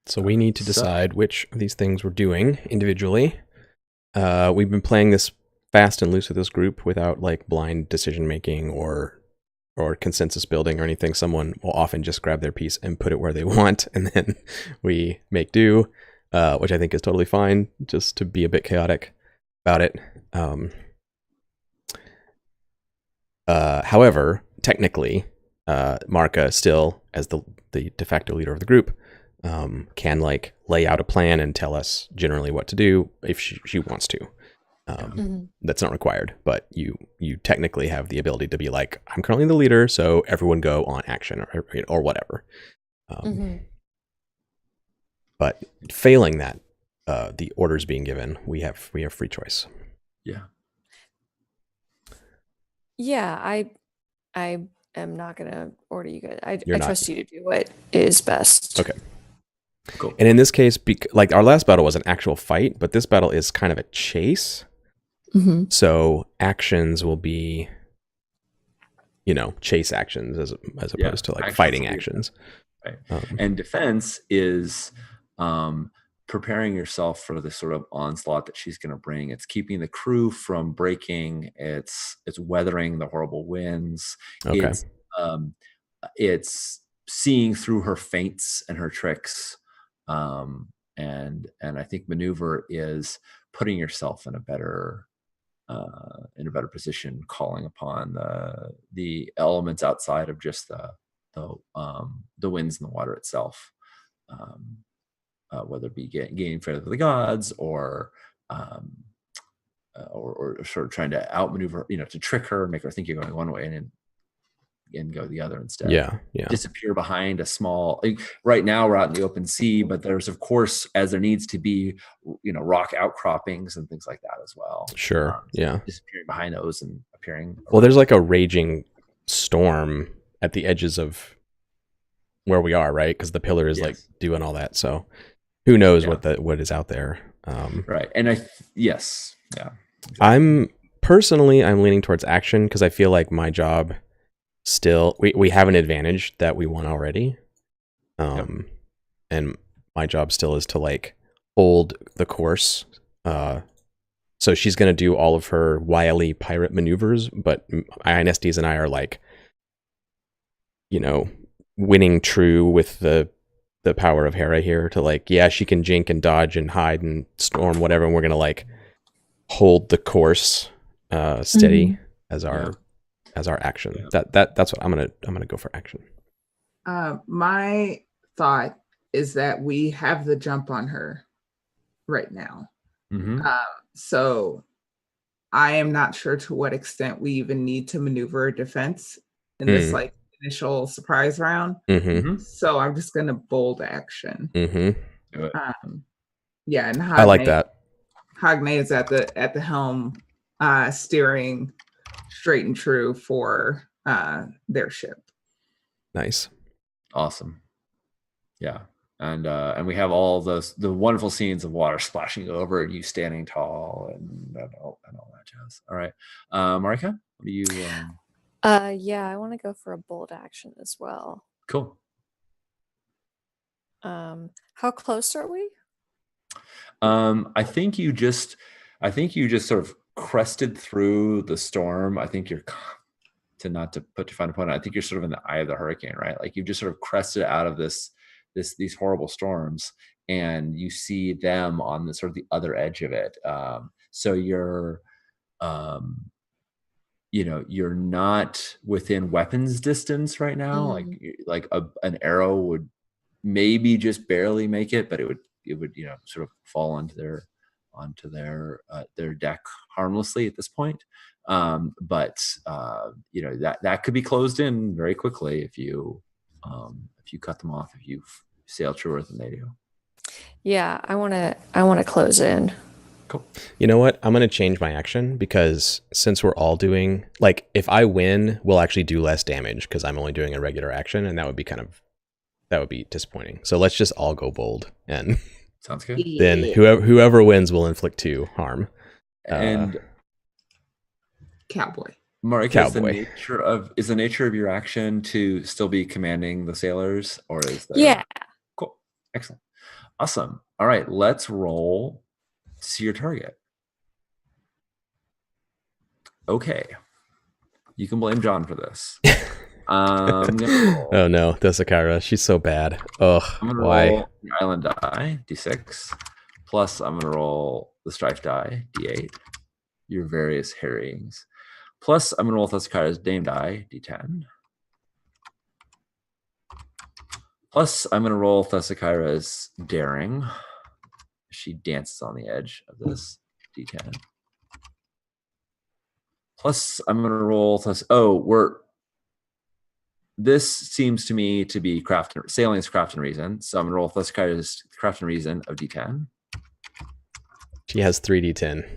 So we need to decide which of these things we're doing individually. We've been playing this fast and loose with this group without like blind decision making or consensus building or anything. Someone will often just grab their piece and put it where they want, and then we make do, which I think is totally fine, just to be a bit chaotic about it. However, technically, Marka still, as the de facto leader of the group, can like lay out a plan and tell us generally what to do if she wants to. That's not required, but you technically have the ability to be like, I'm currently the leader, so everyone go on action or whatever. But failing that, the orders being given, we have free choice. Yeah. Yeah, I am not going to order you guys. I trust you to do what is best. Okay. Cool. And in this case, like our last battle was an actual fight, but this battle is kind of a chase. So actions will be, chase actions as opposed to like fighting actions. Right. Um, And defense is preparing yourself for the sort of onslaught that she's going to bring. It's keeping the crew from breaking. It's weathering the horrible winds. Okay. It's seeing through her feints and her tricks. And I think maneuver is putting yourself in a better position, calling upon the elements outside of just the winds and the water itself, whether it be gaining favor of the gods or sort of trying to outmaneuver, to trick her, make her think you're going one way and go the other instead. Yeah. Disappear behind a small. Right now we're out in the open sea, but there's of course, as there needs to be, rock outcroppings and things like that as well. Sure. Yeah. Disappearing behind those and appearing. Well, there's like a raging storm at the edges of where we are, right? Because the pillar is like doing all that. So who knows what is out there. Right. And yes. Yeah. I'm leaning towards action because I feel like my job still, we have an advantage that we won already. And my job still is to like hold the course. So she's going to do all of her wily pirate maneuvers, but INSDs and I are like, winning true with the power of Hera here to like, yeah, she can jink and dodge and hide and storm, whatever. And we're going to like hold the course steady as our action. Yeah. That's what I'm gonna go for action. My thought is that we have the jump on her right now. So I am not sure to what extent we even need to maneuver a defense in this like initial surprise round. So I'm just gonna bold action. Yeah, and I like that. Hagne is at the helm, steering straight and true for their ship. Nice. Awesome. Yeah. And we have all the wonderful scenes of water splashing over and you standing tall and all that jazz. All right. Marika, what do you yeah, I want to go for a bold action as well. Cool. How close are we? I think you just sort of crested through the storm. I think you're not to put too fine a point. I think you're sort of in the eye of the hurricane, right? Like you've just sort of crested out of these horrible storms, and you see them on the sort of the other edge of it. So you're, you're not within weapons distance right now. Like an arrow would maybe just barely make it, but it would sort of fall onto their deck harmlessly at this point. But that could be closed in very quickly if you cut them off, if you sail truer than they do. Yeah, I want to close in. Cool. You know what? I'm going to change my action because since we're all doing, like, if I win, we'll actually do less damage because I'm only doing a regular action, and that would be disappointing. So let's just all go bold, and sounds good. Then whoever wins will inflict 2 harm. And Cowboy. Marika, is the nature of your action to still be commanding the sailors, or is there? Yeah. Cool. Excellent. Awesome. All right, let's roll to see your target. Okay. You can blame John for this. Oh no, Thessakyra, she's so bad. Ugh, why? Roll your island die, D6. Plus, I'm going to roll the strife die, D8. Your various harryings. Plus, I'm going to roll Thessakyra's dame die, D10. Plus, I'm going to roll Thessakyra's daring. She dances on the edge of this, D10. Plus, I'm going to roll this seems to me to be sailing is craft and reason. So I'm going to roll Thessakyra's craft and reason of D10. She has 3d10.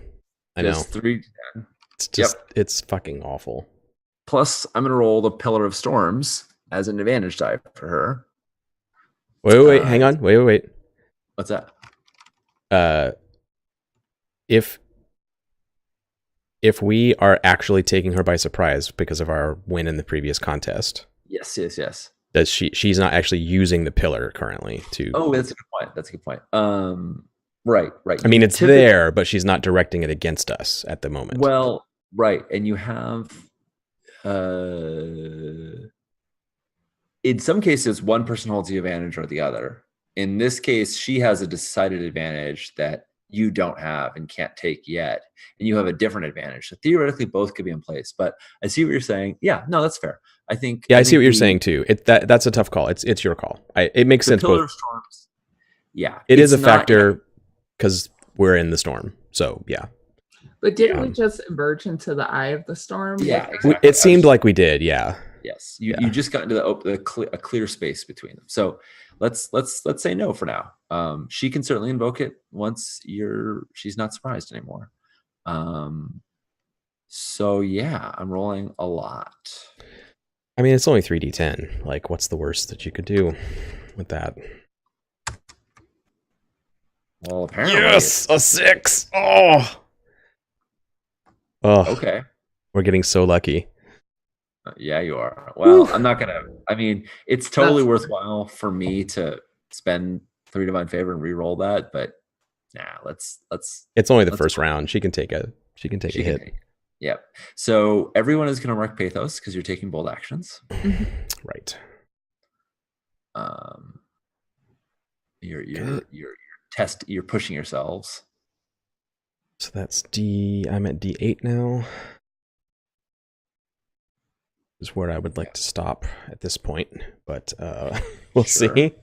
I know. 3d10. It's just, It's fucking awful. Plus, I'm going to roll the Pillar of Storms as an advantage die for her. Wait, hang on. Wait. What's that? If we are actually taking her by surprise because of our win in the previous contest. Yes. Does she's not actually using the pillar currently to. Oh, that's a good point. That's a good point. Right. I mean, it's Typically- there, but she's not directing it against us at the moment. Well, right, and you have in some cases one person holds the advantage or the other. In this case, she has a decided advantage that you don't have and can't take yet, and you have a different advantage. So theoretically, both could be in place. But I see what you're saying. Yeah, no, that's fair. I think. Yeah, I see what you're the- saying too. That's a tough call. It's your call. It makes the sense Pillar both. of Storms. Yeah, It is it's a not- factor because we're in the storm. So yeah, But didn't we Yeah. just emerge into the eye of the storm? Yeah, We- exactly. it seemed like we did. Yeah. Yes, you Yeah. just got into a clear space between them. So let's say no for now. She can certainly invoke it once she's not surprised anymore. So yeah, I'm rolling a lot. I mean, it's only 3d10. Like, what's the worst that you could do with that? Well, apparently, A 6. Oh. okay. We're getting so lucky. Yeah, you are. Well, Whew. I'm not gonna. I mean, it's totally That's- worthwhile for me to spend 3 divine favor and re-roll that, but nah, let's. It's only the Let's first go. round. She can take a she hit. can take- Yep. So everyone is going to wreck Pathos because you're taking bold actions. Right. You're Good. you're pushing yourselves. So that's I'm at D8 now. Is where I would like to stop at this point, but we'll Sure. see.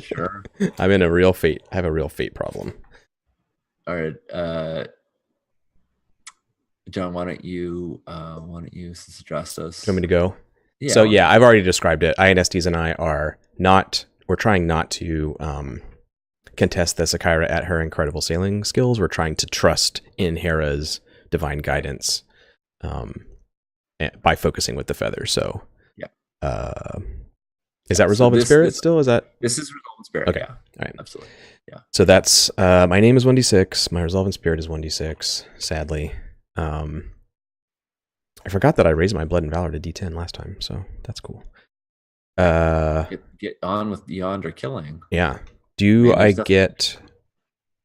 Sure. I'm in a real fate. I have a real fate problem. All right. John, why don't you since address us? Do you want me to go? Yeah. So yeah, I've already described it. INSDs and I we're trying not to contest the Sakira at her incredible sailing skills. We're trying to trust in Hera's divine guidance by focusing with the feather. So Yeah. Is that So Resolve in this- Spirit this- still? Is that This is Resolve in Spirit. Okay. Yeah. all right? Absolutely. So that's my name is 1d6. My Resolve in Spirit is 1d6. Sadly, I forgot that I raised my Blood and Valor to D10 last time, so that's cool. Get on with Yonder killing. Yeah. Do Man, I there's nothing- get?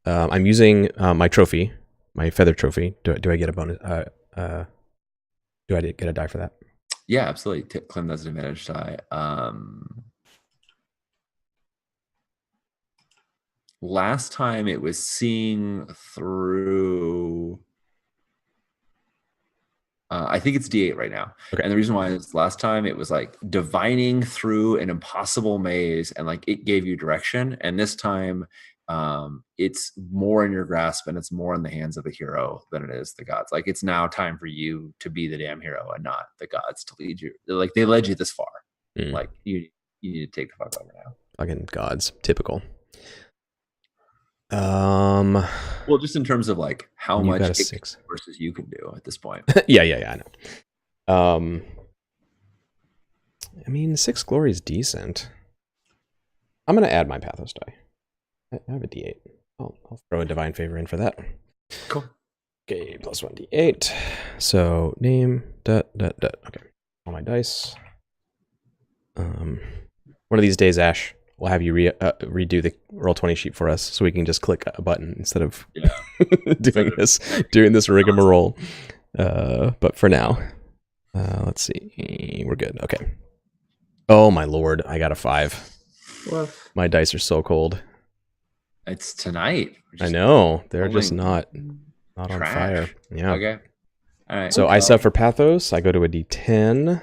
I'm using my trophy, my feather trophy. Do I get a bonus? Do I get a die for that? Yeah, absolutely. Claim that's an advantage die. Last time it was seeing through. I think it's D8 right now. Okay. And the reason why is last time it was like divining through an impossible maze and like it gave you direction. And this time it's more in your grasp and it's more in the hands of the hero than it is the gods. Like it's now time for you to be the damn hero and not the gods to lead you. Like they led you this far. Mm. Like you need to take the fuck over now. Fucking gods, typical. Well, just in terms of like how You much got a it 6. versus you can do at this point. yeah, I know. I mean, 6 glory is decent. I'm gonna add my Pathos die. I have a D8. I'll throw a divine favor in for that. Cool. Okay, plus 1d8. So name Okay, all my dice. One of these days, Ash, we'll have you redo the Roll20 sheet for us, so we can just click a button instead of Yeah. doing this rigmarole. But for now, let's see. We're good. Okay. Oh my lord, I got a 5. Woof. My dice are so cold. It's tonight. I know they're just rolling not on trash. fire. Yeah. Okay. All right. So I sub for Pathos. I go to a D10,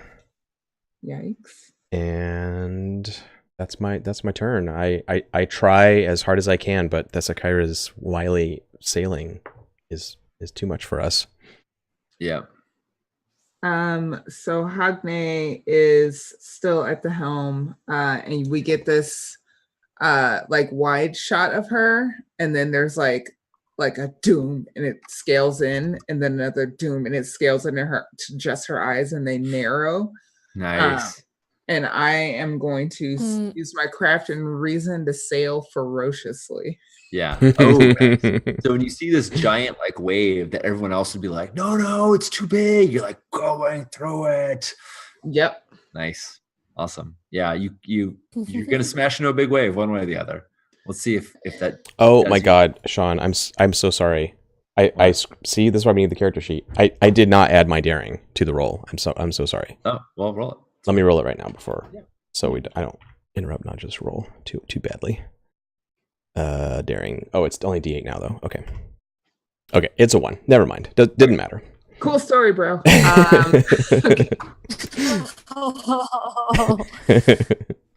Yikes. and that's my turn. I try as hard as I can, but Thessakira's wily sailing is too much for us. Yeah. So Hagne is still at the helm, and we get this like wide shot of her, and then there's like a doom and it scales in, and then another doom and it scales into her to just her eyes and they narrow. Nice. And I am going to Mm. use my craft and reason to sail ferociously. Yeah. Oh, nice. So when you see this giant like wave that everyone else would be like, no, it's too big. You're like going through it. Yep. Nice. I Awesome. Yeah, you're gonna smash into a big wave one way or the other. Let's see if that. Oh does my you- God, Sean, I'm so sorry. I see. This is why we need the character sheet. I did not add my daring to the roll. I'm so sorry. Oh well, roll it. Let me roll it right now before, Yeah. so I don't interrupt. Not just roll too badly. Daring. Oh, it's only D8 now though. Okay. Okay, it's a 1. Never mind. Didn't matter. Cool story, bro.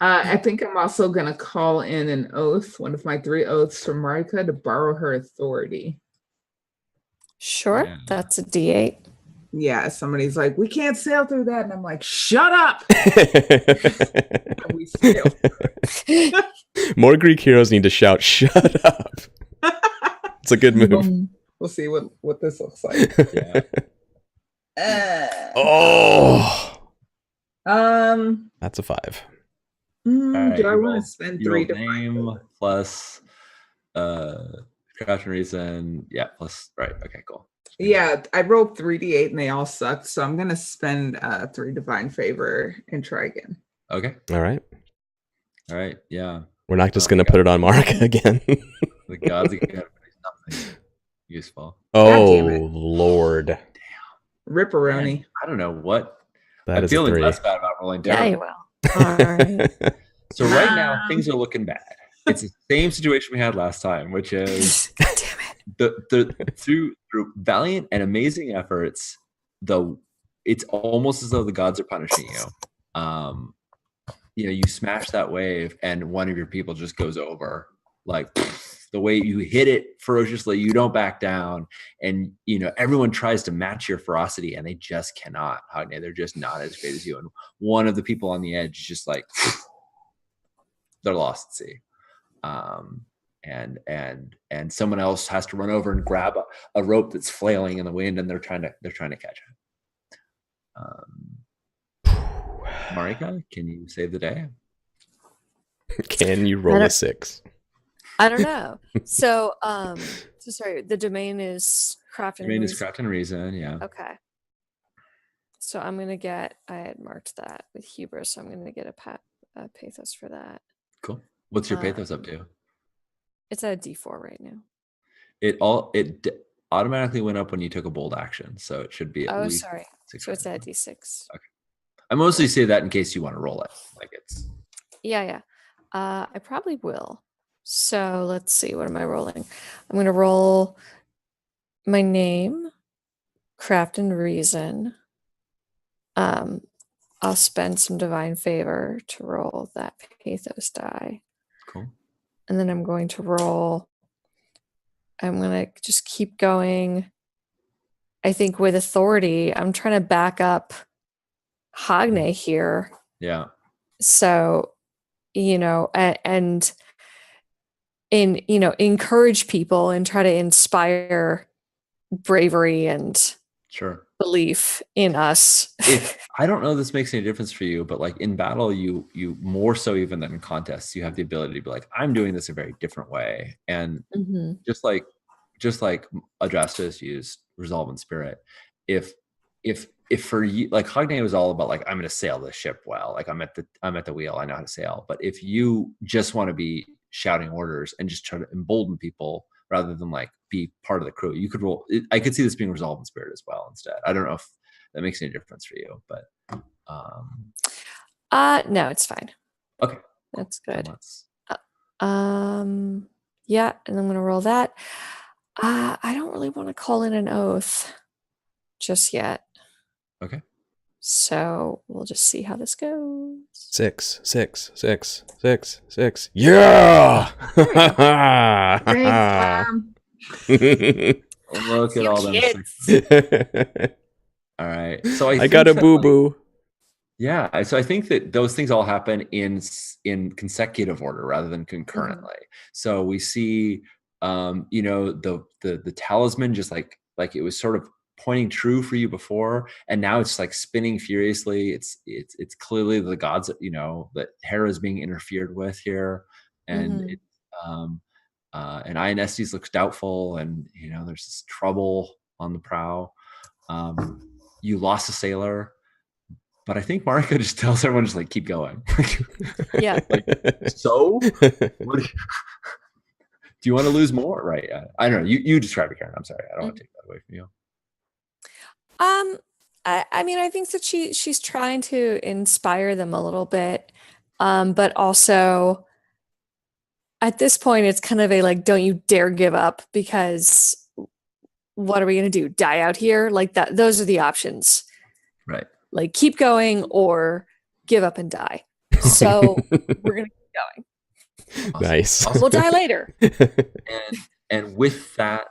I think I'm also going to call in an oath, one of my 3 oaths from Marika, to borrow her authority. Sure, Yeah. that's a D8. Yeah, somebody's like, we can't sail through that. And I'm like, shut up. And we sail. More Greek heroes need to shout, "Shut up!" It's a good move. We'll see what this looks like. Yeah. Oh, Um, that's a 5. Alright, do I you want roll- to spend you 3 roll to name plus craft and reason. Yeah, plus right. Okay, cool. Yeah, I rolled 3d8 and they all sucked, so I'm gonna spend 3 divine favor and try again. Okay. All right. All right. Yeah. We're not just Oh, going to God. put it on Mark again. The gods again. Something useful. Oh, it. Lord. Ripperoni. Man, I don't know what. That I'm is a feeling 3. less bad about rolling Yeah, down. you will. All right. So right now things are looking bad. It's the same situation we had last time, which is God damn it. the through valiant and amazing efforts, it's almost as though the gods are punishing you. You smash that wave and one of your people just goes over. Like the way you hit it ferociously, you don't back down, and everyone tries to match your ferocity and they just cannot. Hogne, they're just not as great as you. And one of the people on the edge just like they're lost at sea. And someone else has to run over and grab a rope that's flailing in the wind, and they're trying to catch it. Marika, can you save the day? Can you roll a 6? I don't know. So sorry, the domain is craft and I mean, it's reason. craft and reason, yeah. Okay. So I'm gonna get. I had marked that with hubris, so I'm gonna get a pathos for that. Cool. What's your pathos up to? It's at a D4 right now. It automatically went up when you took a bold action, so it should be at least. Sorry. 6 So it's right at now. D6. Okay. I mostly say that in case you want to roll it. Like it's. Yeah. I probably will. So let's see. What am I rolling? I'm gonna roll my name, craft and reason. I'll spend some divine favor to roll that pathos die. Cool. And then I'm going to just keep going. I think with authority, I'm trying to back up Hogne here. Yeah. So, and encourage people and try to inspire bravery and Sure. belief in us. I don't know if this makes any difference for you, but like in battle, you more so even than in contests, you have the ability to be like, I'm doing this a very different way. And just like Adrastos used resolve and spirit. If for you, like Hogne was all about like, I'm going to sail this ship well, like I'm at the wheel, I know how to sail. But if you just want to be shouting orders and just try to embolden people rather than like be part of the crew, you could roll. I could see this being resolve and spirit as well instead. I don't know if that makes any difference for you, but no, it's fine. Okay, that's good. Let's... Yeah, and I'm gonna roll that. I don't really want to call in an oath just yet. Okay. So we'll just see how this goes. 6. Yeah. Thanks, Mom. Look at all them. All right. So I got a boo boo. Yeah. So I think that those things all happen in consecutive order rather than concurrently. So we see, the talisman just like it was sort of pointing true for you before, and now it's like spinning furiously. It's clearly the gods that that Hera is being interfered with here, and and Ionestes looks doubtful, and there's this trouble on the prow. You lost a sailor, But I think Marika just tells everyone just like keep going. Yeah. So, what do you want to lose more? Right? I don't know. You describe it, Karen. I'm sorry. I don't want to take that away from you. I mean, I think that she's trying to inspire them a little bit, but also at this point, it's kind of a like, don't you dare give up, because what are we gonna do? Die out here? Like that? Those are the options. Right. Like keep going or give up and die. So we're gonna keep going. Awesome. Nice. Awesome. We'll die later. And with that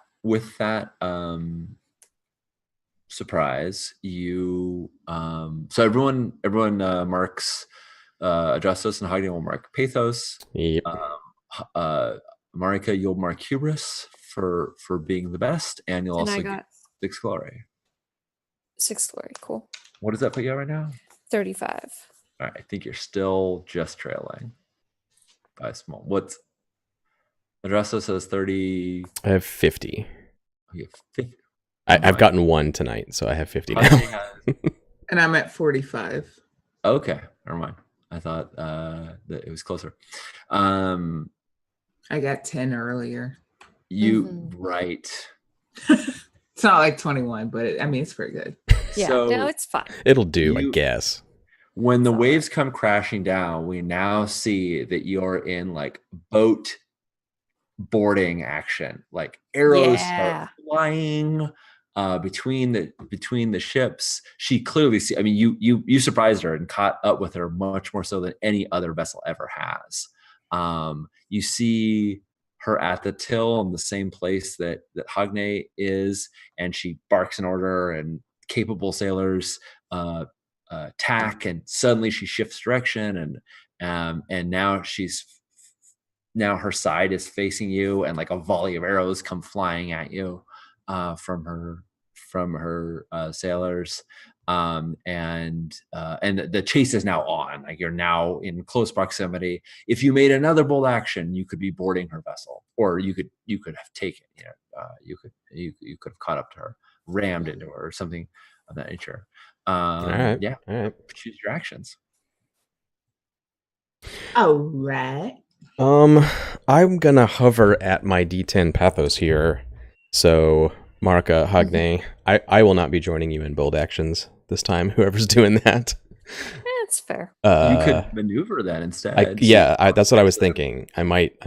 surprise, you so everyone marks Adjustus and Hagnon will mark Pathos. Yep. Marika, you'll mark Hubris for being the best, and you'll And also I get got 6 glory. 6 glory. Cool. What does that put you at right now? 35. All right, I think you're still just trailing by a small. What's Adjustus says 30. I have 50. You have 50. I've gotten one tonight, so I have 50 now. Hagnon has And I'm at 45. Okay, never mind. I thought that it was closer. I got 10 earlier. Right. It's not like 21, but I mean, it's pretty good. Yeah, So no, it's fine. It'll do, I guess. when the waves come crashing down, we now see that you're in like boat boarding action. Like arrows start flying between the ships. She clearly I mean, you surprised her and caught up with her much more so than any other vessel ever has. You see her at the till in the same place that Hagne is, and she barks an order, and capable sailors tack, and suddenly she shifts direction, and now her side is facing you, and like a volley of arrows come flying at you from her sailors, and the chase is now on. Like you're now in close proximity. If you made another bold action, you could be boarding her vessel, or you could have taken. You could have caught up to her, rammed into her, or something of that nature. All right. Yeah. All right. Choose your actions. All right. I'm gonna hover at my D10 Pathos here. So, Marika, Hagne, I will not be joining you in bold actions this time. Whoever's doing that. That's fair. You could maneuver that instead. That's what I was thinking. I might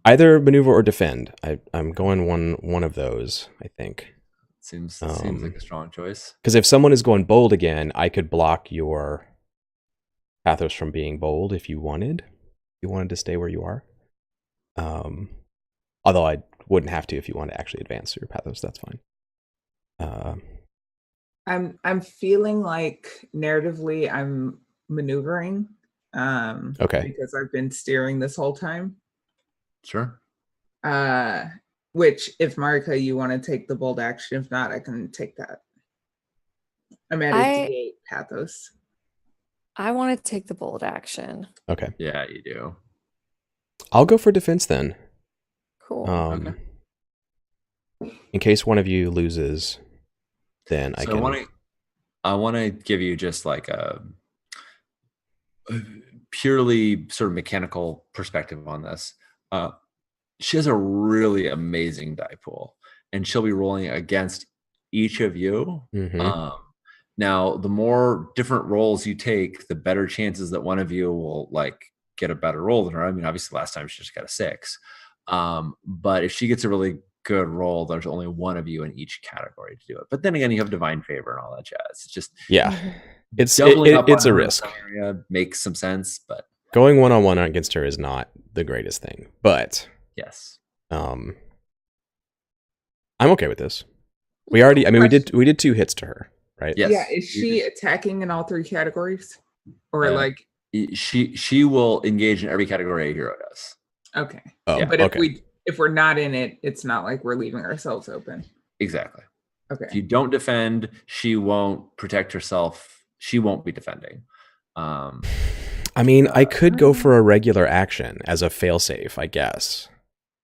either maneuver or defend. I'm going one of those, I think. Seems like a strong choice. Because if someone is going bold again, I could block your Pathos from being bold if you wanted. If you wanted to stay where you are. Although I wouldn't have to if you want to actually advance your Pathos. That's fine. I'm feeling like narratively I'm maneuvering. Okay. Because I've been steering this whole time. Sure. Which, if Marika, you want to take the bold action, if not, I can take that. I'm at a D8 Pathos. I want to take the bold action. Okay. Yeah, you do. I'll go for defense then. Cool. Okay. In case one of you loses, then I can. I want to give you just like a purely sort of mechanical perspective on this. She has a really amazing die pool, and she'll be rolling against each of you. Mm-hmm. Now, the more different rolls you take, the better chances that one of you will like get a better roll than her. I mean, obviously, last time she just got a 6. But if she gets a really good roll, there's only one of you in each category to do it. But then again, you have divine favor and all that jazz. It's just it's a risk. Area makes some sense, but going one-on-one against her is not the greatest thing. But yes, I'm okay with this. We did 2 hits to her, right? Yes. Yeah, is she attacking in all 3 categories, or like she will engage in every category a hero does. Okay. Oh, but okay. if we're not in it, it's not like we're leaving ourselves open. Exactly. Okay. If you don't defend, she won't protect herself. She won't be defending. I mean, I could go for a regular action as a failsafe, I guess,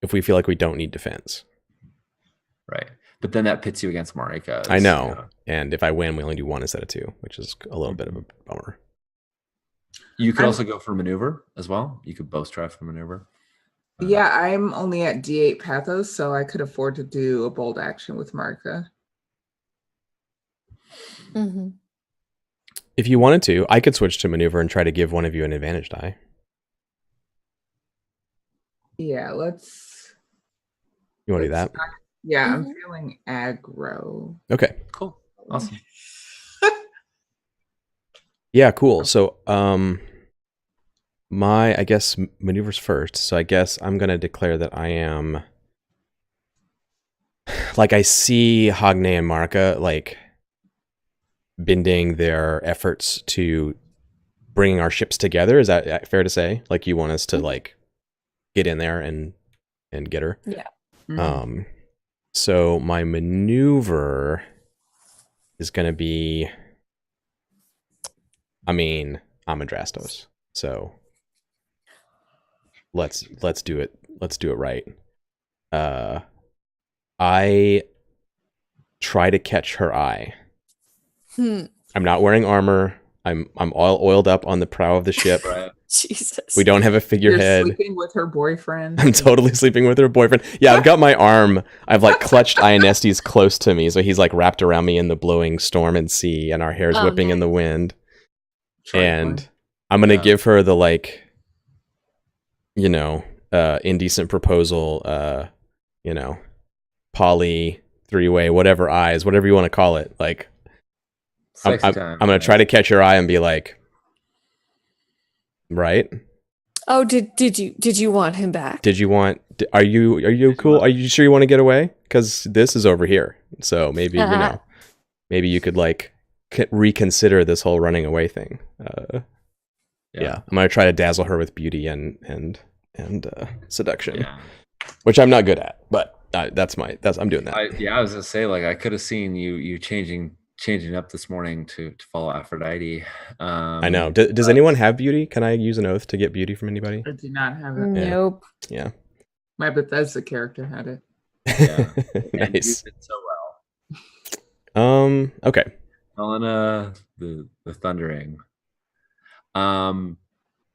if we feel like we don't need defense. Right. But then that pits you against Marika. I know. And if I win, we only do 1 instead of 2, which is a little bit of a bummer. You could also go for maneuver as well. You could both try for maneuver. Yeah, I'm only at D8 pathos, so I could afford to do a bold action with Marika. Mm-hmm. If you wanted to, I could switch to maneuver and try to give one of you an advantage die. Yeah, let's. You want to do that? Yeah, Mhm. I'm feeling aggro. Okay. Cool. Awesome. Yeah, cool. So, I guess maneuvers first. So I guess I'm gonna declare that I am. Like, I see Hogne and Marka like bending their efforts to bringing our ships together. Is that fair to say? Like, you want us to like get in there and get her? Yeah. Mhm. So my maneuver is gonna be. I mean, I'm Adrastos, so let's do it. Let's do it right. I try to catch her eye. Hmm. I'm not wearing armor. I'm all oiled up on the prow of the ship. Right. Jesus. We don't have a You're figurehead. sleeping with her boyfriend. I'm totally sleeping with her boyfriend. Yeah, I've got my arm. I've like clutched Ionestes close to me, so he's like wrapped around me in the blowing storm and sea, and our hair's Oh, whipping in the nice. wind. Trifling. And I'm gonna Yeah. give her the like, indecent proposal, poly 3-way, whatever eyes, whatever you want to call it. Like, Sexy I'm time. gonna try to catch her eye and be like, right? Oh, did you want him back? Are you cool? Are you sure you want to get away? Because this is over here. So maybe maybe you could like reconsider this whole running away thing. Yeah, I'm gonna try to dazzle her with beauty and seduction, Yeah. which I'm not good at, but I'm doing that. I was gonna say, like, I could have seen you changing up this morning to follow Aphrodite. I know. Does anyone have beauty? Can I use an oath to get beauty from anybody? I do not have it. Yeah. Nope. Yeah. My Bethesda character had it. Yeah. And Nice. you did so well. Okay. Helena, the thundering.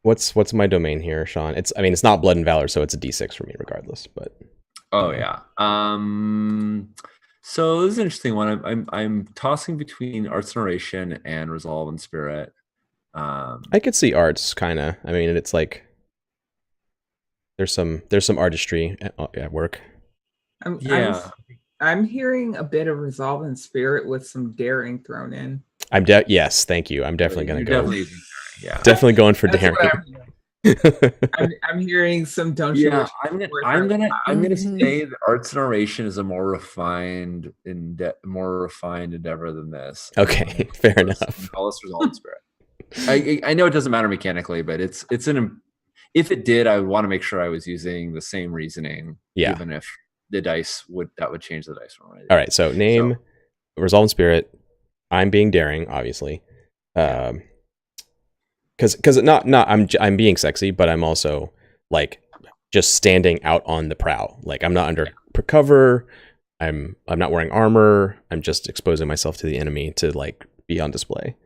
What's my domain here, Sean? It's not blood and valor, so it's a D6 for me regardless, but Oh yeah. So this is an interesting one. I'm tossing between arts narration and resolve and spirit. I could see arts kind of. I mean, it's like there's some artistry at work. I'm hearing a bit of resolve and spirit with some daring thrown in. Yes, thank you. I'm definitely gonna go. Yeah. Definitely going for That's daring. what I'm hearing. I'm hearing some don't you Yeah, wish I'm you were gonna Mhm. say that arts narration is a more refined endeavor than this. Okay, fair enough. Call us resolve and spirit. I know it doesn't matter mechanically, but it's if it did, I would want to make sure I was using the same reasoning. Yeah. Even if the dice would change the dice roll. Right? All right, so name resolve and spirit. I'm being daring, obviously. Because I'm being sexy, but I'm also like just standing out on the prow. Like, I'm not under cover. I'm not wearing armor. I'm just exposing myself to the enemy to like be on display.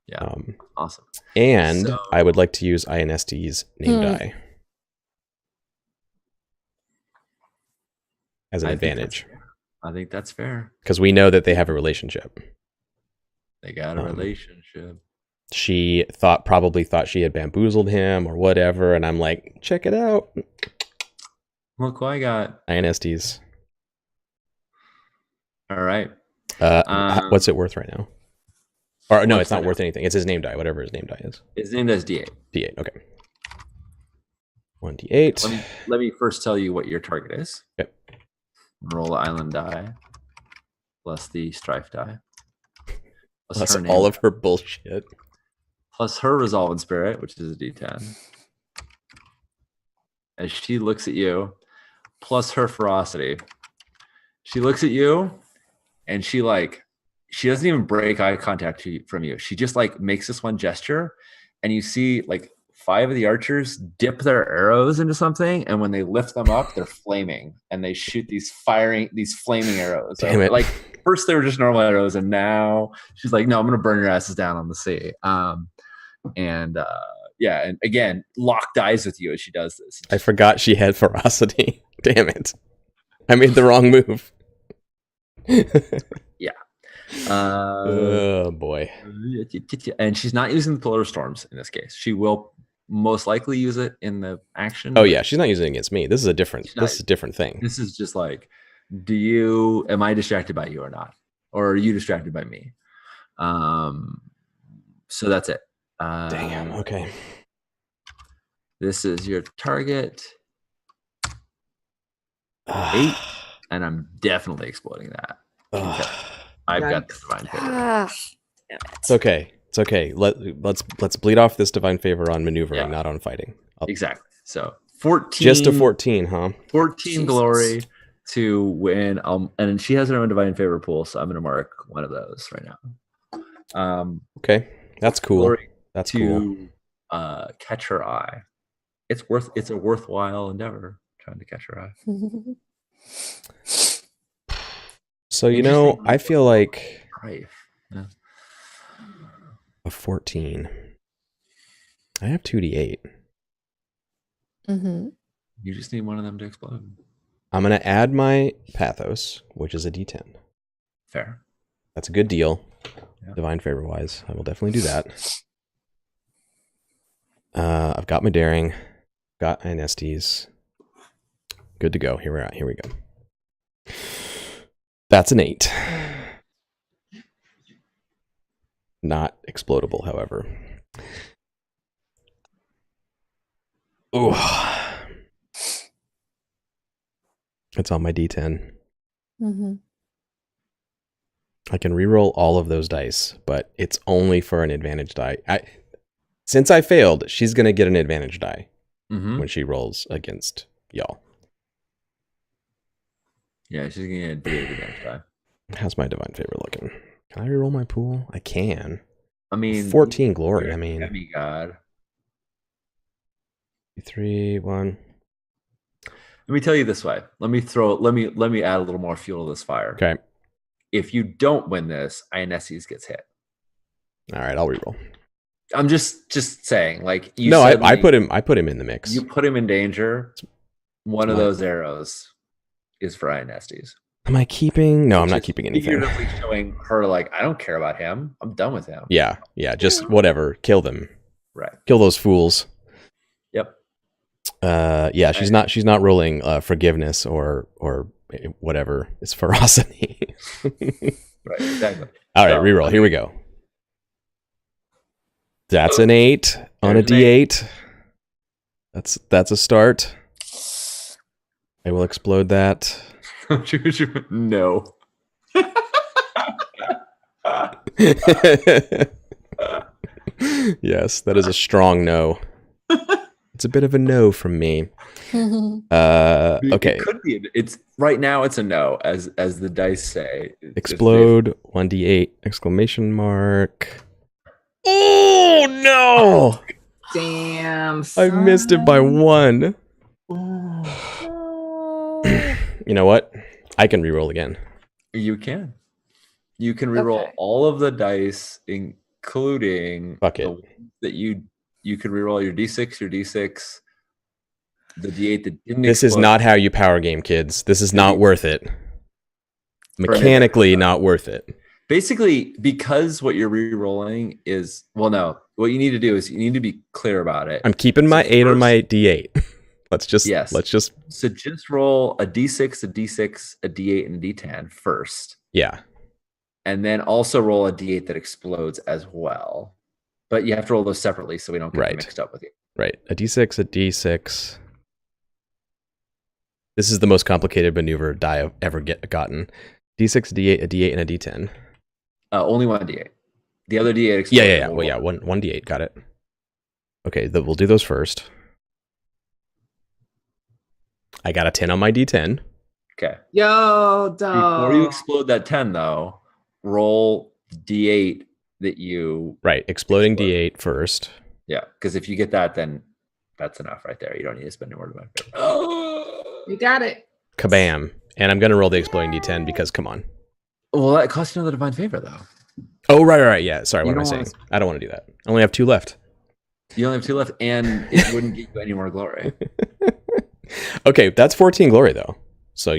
Yeah. Awesome. And So- I would like to use Ionestes name die as an advantage, I think that's fair. because we know that they have a relationship. They got a relationship. She probably thought she had bamboozled him or whatever, and I'm like, check it out, Look what I got. Ionestes. All right. What's it worth right now? Or no, What's it's not that? worth anything. It's his name die, whatever his name die is. His name is D8. D8. Okay. 1d8. Let me first tell you what your target is. Yep. Roll the island die plus the strife die. Plus her name all of her bullshit. plus her resolve and spirit, which is a D10. As she looks at you, plus her ferocity. She looks at you and she doesn't even break eye contact from you. She just like makes this one gesture, and you see like 5 of the archers dip their arrows into something, and when they lift them up, they're flaming, and they shoot these flaming arrows. Damn it. Like first they were just normal arrows, and now she's like, no, I'm gonna burn your asses down on the sea. And again, Locke dies with you as she does this. I forgot she had ferocity. Damn it. I made the wrong move. Oh boy. And she's not using the Pillar of Storms in this case. She will most likely use it in the action. Oh yeah, she's not using it against me. This is a different thing. This is just like, am I distracted by you or not? Or are you distracted by me? So that's it. Damn, okay. This is your target. 8, and I'm definitely exploding that. Okay. I've got the divine favor. It's okay. It's okay. Let's bleed off this divine favor on maneuvering, not on fighting. Exactly. So 14. Just a 14, huh? 14 Jesus. glory to win. And she has her own divine favor pool, so I'm gonna mark one of those right now. Okay. That's cool. Glory That's to cool. catch her eye. It's a worthwhile endeavor trying to catch her eye. So I feel like Yeah. a 14. I have 2d8. Mm-hmm. You just need one of them to explode. I'm gonna add my pathos, which is a d10. Fair. That's a good deal. Yeah. Divine favor wise, I will definitely do that. I've got my daring, got my nesties. Good to go. Here we go. That's an 8. Not explodable, however. Ooh. It's on my d10. Mm-hmm. I can reroll all of those dice, but it's only for an advantage die. Since I failed, she's going to get an advantage die when she rolls against y'all. Yeah, she's gonna get a advantage die. How's my divine favor looking? Can I reroll my pool? I can. I mean, 14 glory. I mean, God. 3, 1. Let me tell you this way. Let me add a little more fuel to this fire. Okay. If you don't win this, Ionesses gets hit. All right, I'll reroll. I'm just saying, like you. No, I put him in the mix. You put him in danger. One of those arrows is for Ionestes. Am I keeping? No, I'm not keeping anything. Figuratively showing her, like, I don't care about him. I'm done with him. Yeah, just whatever. Kill them. Right. Kill those fools. Yep. Yeah, she's not rolling forgiveness or whatever. It's ferocity. Right. Exactly. All right, reroll. Here we go. That's an 8 on a d8. That's a start. I will explode that. No. Yes, that is a strong no. It's a bit of a no from me. Okay. It could be. It's right now. It's a no, as the dice say. Explode 1d8 exclamation mark. Oh no! Damn. I missed it by 1. You know what? I can reroll again. You can. You can reroll all of the dice, including Fuck it. the ones that you could reroll your d6, the d8 that didn't. This is not how you power game, kids. This is not worth it. Mechanically, not worth it. Basically, because what you're re-rolling is, well, no. What you need to do is you need to be clear about it. I'm keeping my 8 on my d8. Let's just So just roll a d6, a d6, a d8, and a d10 first. Yeah. And then also roll a d8 that explodes as well. But you have to roll those separately so we don't get them mixed up with you. Right. A d6, a d6. This is the most complicated maneuver die I've ever gotten. D6, a d8, a d8, and a d10. Only one d8. The other d8 explodes. Yeah. Well, yeah, one d8. Got it. Okay, we'll do those first. I got a 10 on my d10. Okay. Yo, dog. Before you explode that 10, though, roll d8 that you... Right, exploding d8 first. Yeah, because if you get that, then that's enough right there. You don't need to spend any more divine favor. You got it. Kabam. And I'm going to roll the exploding d10 because come on. Well, that costs you another divine favor, though. Oh, right. Yeah. Sorry. What You am I don't saying? wanna- I don't want to do that. I only have 2 left. You only have 2 left, and it wouldn't get you any more glory. Okay. That's 14 glory, though. So,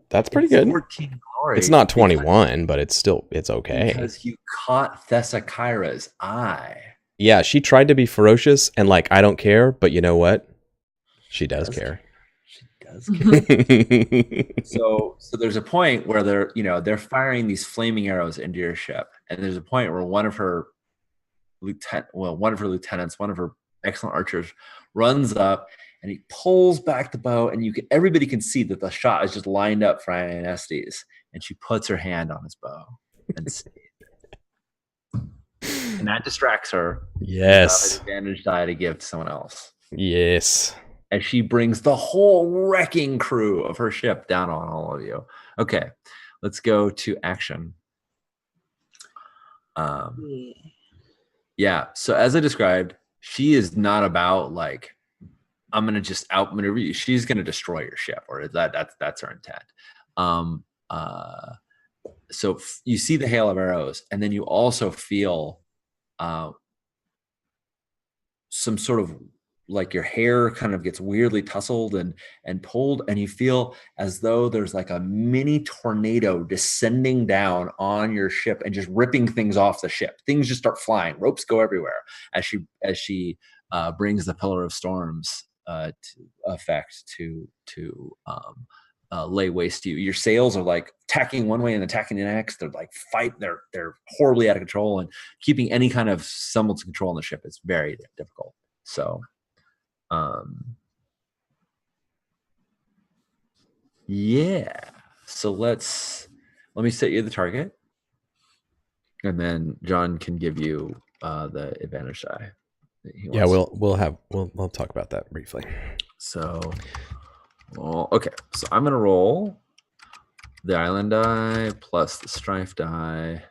that's pretty It's good. 14 glory. It's not 21, but it's okay. Because you caught Thessakyra's eye. Yeah. She tried to be ferocious and like, I don't care. But you know what? She does care. She does care. So there's a point where they're firing these flaming arrows into your ship, and there's a point where one of her lieutenants, one of her excellent archers, runs up and he pulls back the bow, and everybody can see that the shot is just lined up for Ionestes, and she puts her hand on his bow and and that distracts her. Yes. Advantage die to give to someone else. Yes. As she brings the whole wrecking crew of her ship down on all of you. Okay, let's go to action. Yeah, so as I described, she is not about like, I'm going to just outmaneuver you. She's going to destroy your ship, or that's her intent. So you see the hail of arrows, and then you also feel some sort of like your hair kind of gets weirdly tousled and pulled, and you feel as though there's like a mini tornado descending down on your ship and just ripping things off the ship. Things just start flying. Ropes go everywhere as she brings the Pillar of Storms to effect to lay waste to you. Your sails are like tacking one way and attacking the next. They're like they're horribly out of control, and keeping any kind of semblance of control on the ship is very difficult. So yeah. So let me set you the target, and then John can give you the advantage die. Yeah, we'll talk about that briefly. So, okay. So I'm gonna roll the island die plus the strife die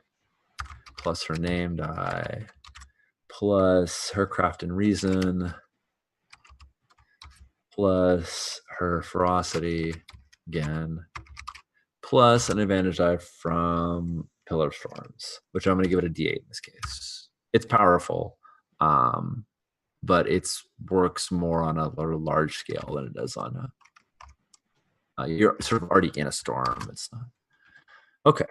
plus her name die plus her craft and reason plus her ferocity again, plus an advantage die from Pillar of Storms, which I'm going to give it a D8 in this case. It's powerful, but it works more on a large scale than it does on a. You're sort of already in a storm. It's not okay.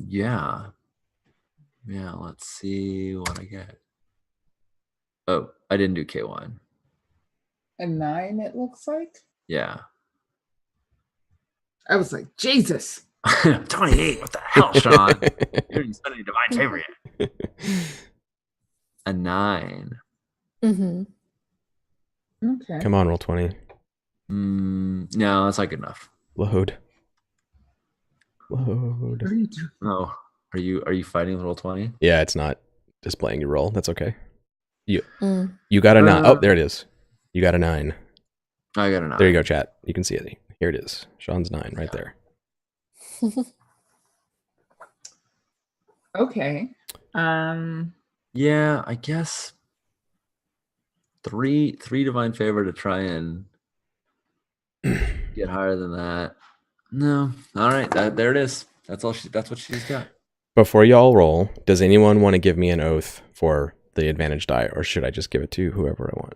Yeah. Let's see what I get. Oh, I didn't do K1. A 9, it looks like. Yeah. I was like, Jesus. 28. What the hell, Sean? You didn't spend any divine favor yet. A 9. Mm-hmm. Okay. Come on, roll 20. No, that's not good enough. Load. What are you doing? Oh, are you fighting with roll 20? Yeah, it's not displaying your roll. That's okay. You got a 9. Oh, there it is. You got a 9. I got a 9. There you go, chat. You can see it. Here it is. Sean's 9 right there. Okay. Yeah, I guess 3 divine favor to try and get higher than that. No. All right. There it is. That's what she's got. Before y'all roll, does anyone want to give me an oath for the advantage die, or should I just give it to whoever I want?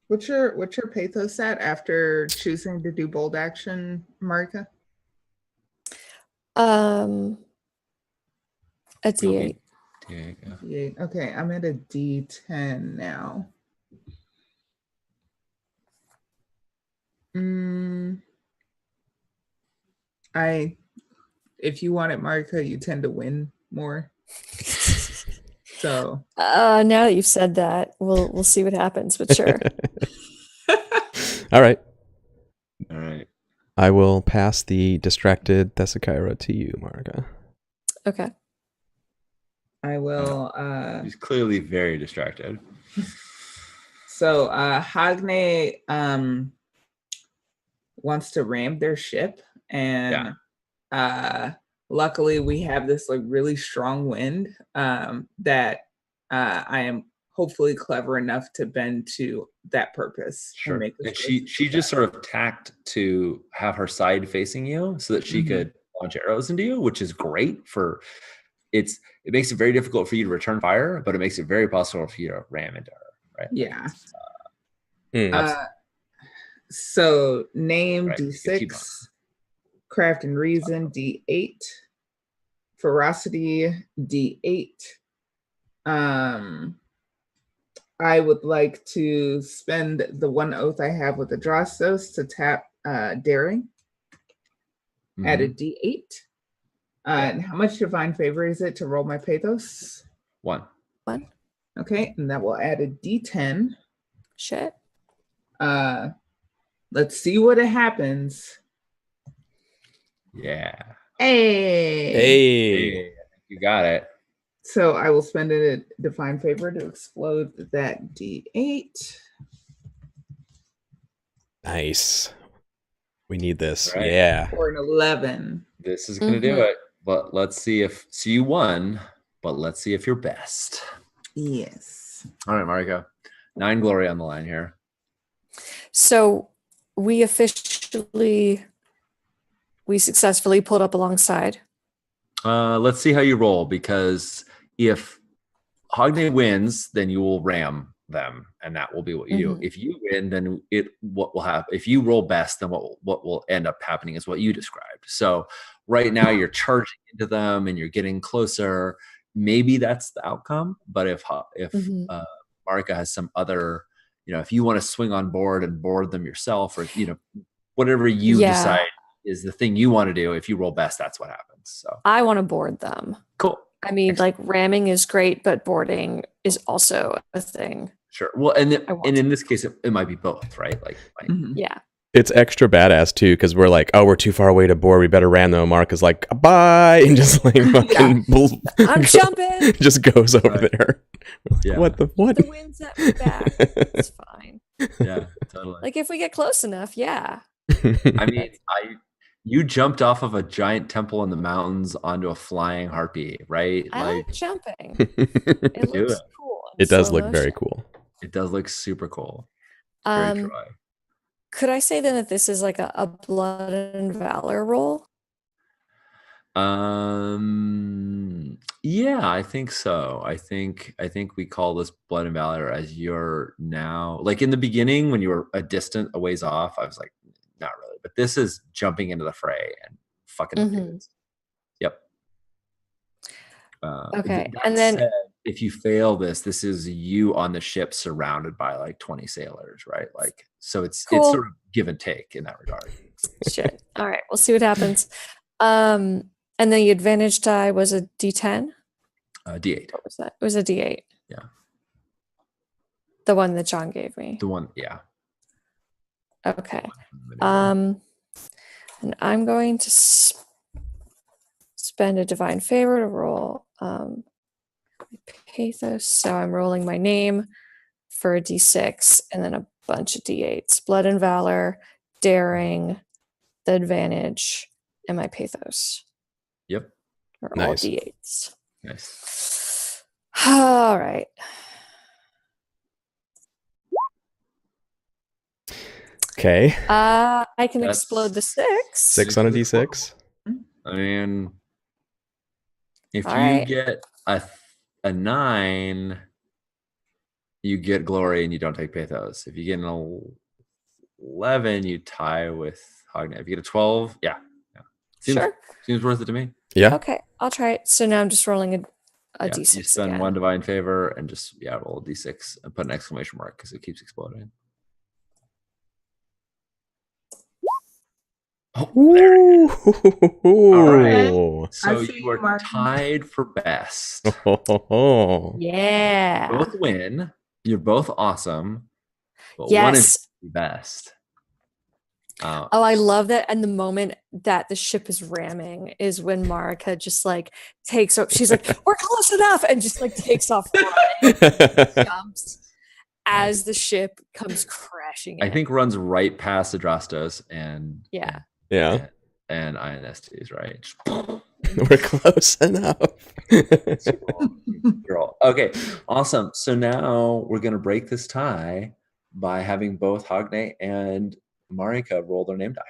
What's your pathos at after choosing to do bold action, Marika? A D8. Yeah. Okay, I'm at a D10 now. If you want it, Marika, you tend to win more. So Now that you've said that, we'll see what happens, but sure. All right. All right. I will pass the distracted Thessakyra to you, Marika. Okay. I will He's clearly very distracted. so Hagne wants to ram their ship, and luckily we have this like really strong wind that I am hopefully clever enough to bend to that purpose. Sure. And And she just sort of tacked to have her side facing you so that she could launch arrows into you, which is great for it makes it very difficult for you to return fire, but it makes it very possible for you to ram into her, right? Yeah. Mm. So name Right, you can keep D6, craft and reason D8, ferocity D8. I would like to spend the one oath I have with the Drostos to tap daring at a D8. And how much divine favor is it to roll my pathos? 1. Okay, and that will add a D10. Shit. Let's see what happens. Yeah. Hey. You got it. So I will spend a divine favor to explode that D8. Nice. We need this. Right. Yeah. Or an 11. This is gonna do it. But let's see if you won, but let's see if you're best. Yes. All right, Marika. 9 glory on the line here. So we successfully pulled up alongside. Let's see how you roll, because if Hogne wins, then you will ram them, and that will be what you do. If you win, then what will happen? If you roll best, then what will end up happening is what you described. So right now you're charging into them and you're getting closer. Maybe that's the outcome. But if Marika has some other, if you want to swing on board and board them yourself, or whatever you decide is the thing you want to do, if you roll best, that's what happens. So I want to board them. Cool. I mean, like ramming is great, but boarding is also a thing. Sure. Well, and in this case, it might be both, right? Like yeah. It's extra badass too, because we're like, oh, we're too far away to board. We better ram them. Mark is like, bye, and just like fucking I'm jumping. Just goes over there. Yeah. What? The wind's at my back. It's fine. Yeah, totally. Like if we get close enough, yeah. I mean, you jumped off of a giant temple in the mountains onto a flying harpy, right? I like jumping. It looks cool. It does look very cool. It does look super cool. Very Troy. Could I say then that this is like a blood and valor roll? Yeah, I think so. I think we call this blood and valor as you're now, like in the beginning when you were a ways off, I was like, not really, but this is jumping into the fray and fucking dudes. Yep. Okay. And then if you fail this is you on the ship surrounded by like 20 sailors, right? Like, so it's sort of give and take in that regard. Shit. All right. We'll see what happens. And then the advantage die was a D10? D8. What was that? It was a D8. Yeah. The one that John gave me. The one, yeah. Okay. And I'm going to spend a divine favor to roll pathos. So I'm rolling my name for a D6 and then a bunch of D8s. Blood and valor, daring, the advantage, and my pathos. Yep. Are all D8s. Nice. All right. Okay. I can explode the 6. 6 on a D6. I mean, if you get a 9, you get glory and you don't take pathos. If you get an 11, you tie with Hogne. If you get a 12, yeah. Seems worth it to me. Yeah. Okay, I'll try it. So now I'm just rolling a D6. You spend again. one divine favor and just roll a D6 and put an exclamation mark because it keeps exploding. Ooh. All right. So you are tied for best. Yeah. Both win. You're both awesome. But yes. One is the best. I love that. And the moment that the ship is ramming is when Marika just like takes up. She's like, "We're close enough," and just like takes off running, jumps. as the ship comes crashing in. I think runs right past Adrastos and Yeah. Yeah, and INSTs, right? we're close enough. Girl. Okay, awesome. So now we're gonna break this tie by having both Hogne and Marika roll their name die.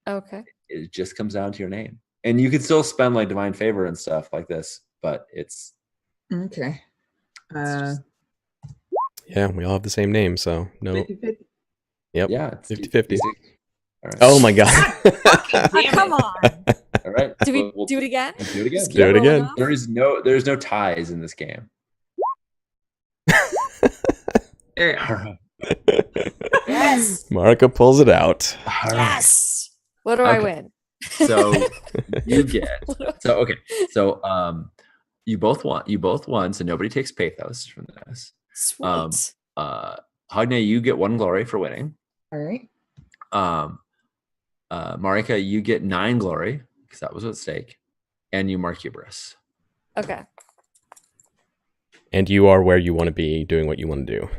Okay. It just comes down to your name, and you could still spend like divine favor and stuff like this, but it's Okay. Yeah, we all have the same name, so no. 50-50. Yep. yeah, it's 50-50. All right. Oh my god. Damn Come it. on. All right. Do we We'll do it again? do it again. Just keep Do it rolling again. off? There's no ties in this game. There you All go. right. Yes. Marika pulls it out. All right. Yes. What do I Okay. win? So you get you both won, so nobody takes pathos from this. Sweet. Hogne, you get 1 glory for winning. All right. Marika, you get 9 glory because that was at stake, and you mark hubris. Okay. And you are where you want to be, doing what you want to do.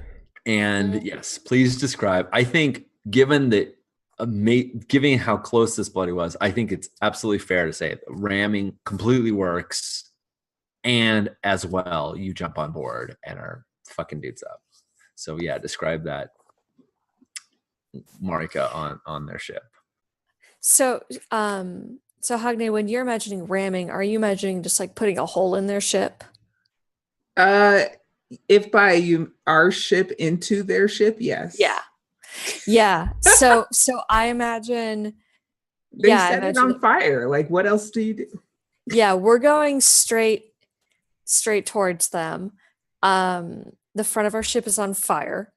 And yes, please describe. I think, given that, given how close this bloody was, I think it's absolutely fair to say that ramming completely works, and as well, you jump on board and are fucking dudes up. So yeah, describe that, Marika, on their ship. So Hogne, when you're imagining ramming, are you imagining just like putting a hole in their ship? If by our ship into their ship, yes. Yeah. So I imagine. They I set it imagine on fire. Like, what else do you do? Yeah, we're going straight towards them. The front of our ship is on fire.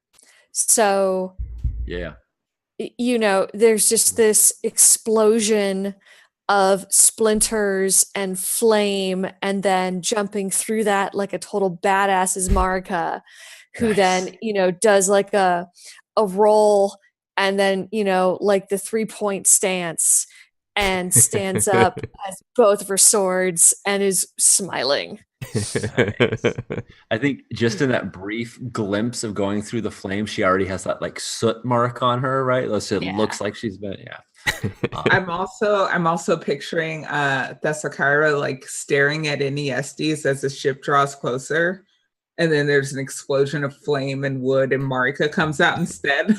So, Yeah. There's just this explosion of splinters and flame, and then jumping through that like a total badass is Marika, who Nice. then, does like a roll, and then, like the 3-point stance, and stands up as both of her swords and is smiling. Nice. I think just in that brief glimpse of going through the flame, she already has that like soot mark on her, right? It looks like she's been, I'm also picturing Thessakira like staring at NESDs as the ship draws closer, and then there's an explosion of flame and wood, and Marika comes out instead.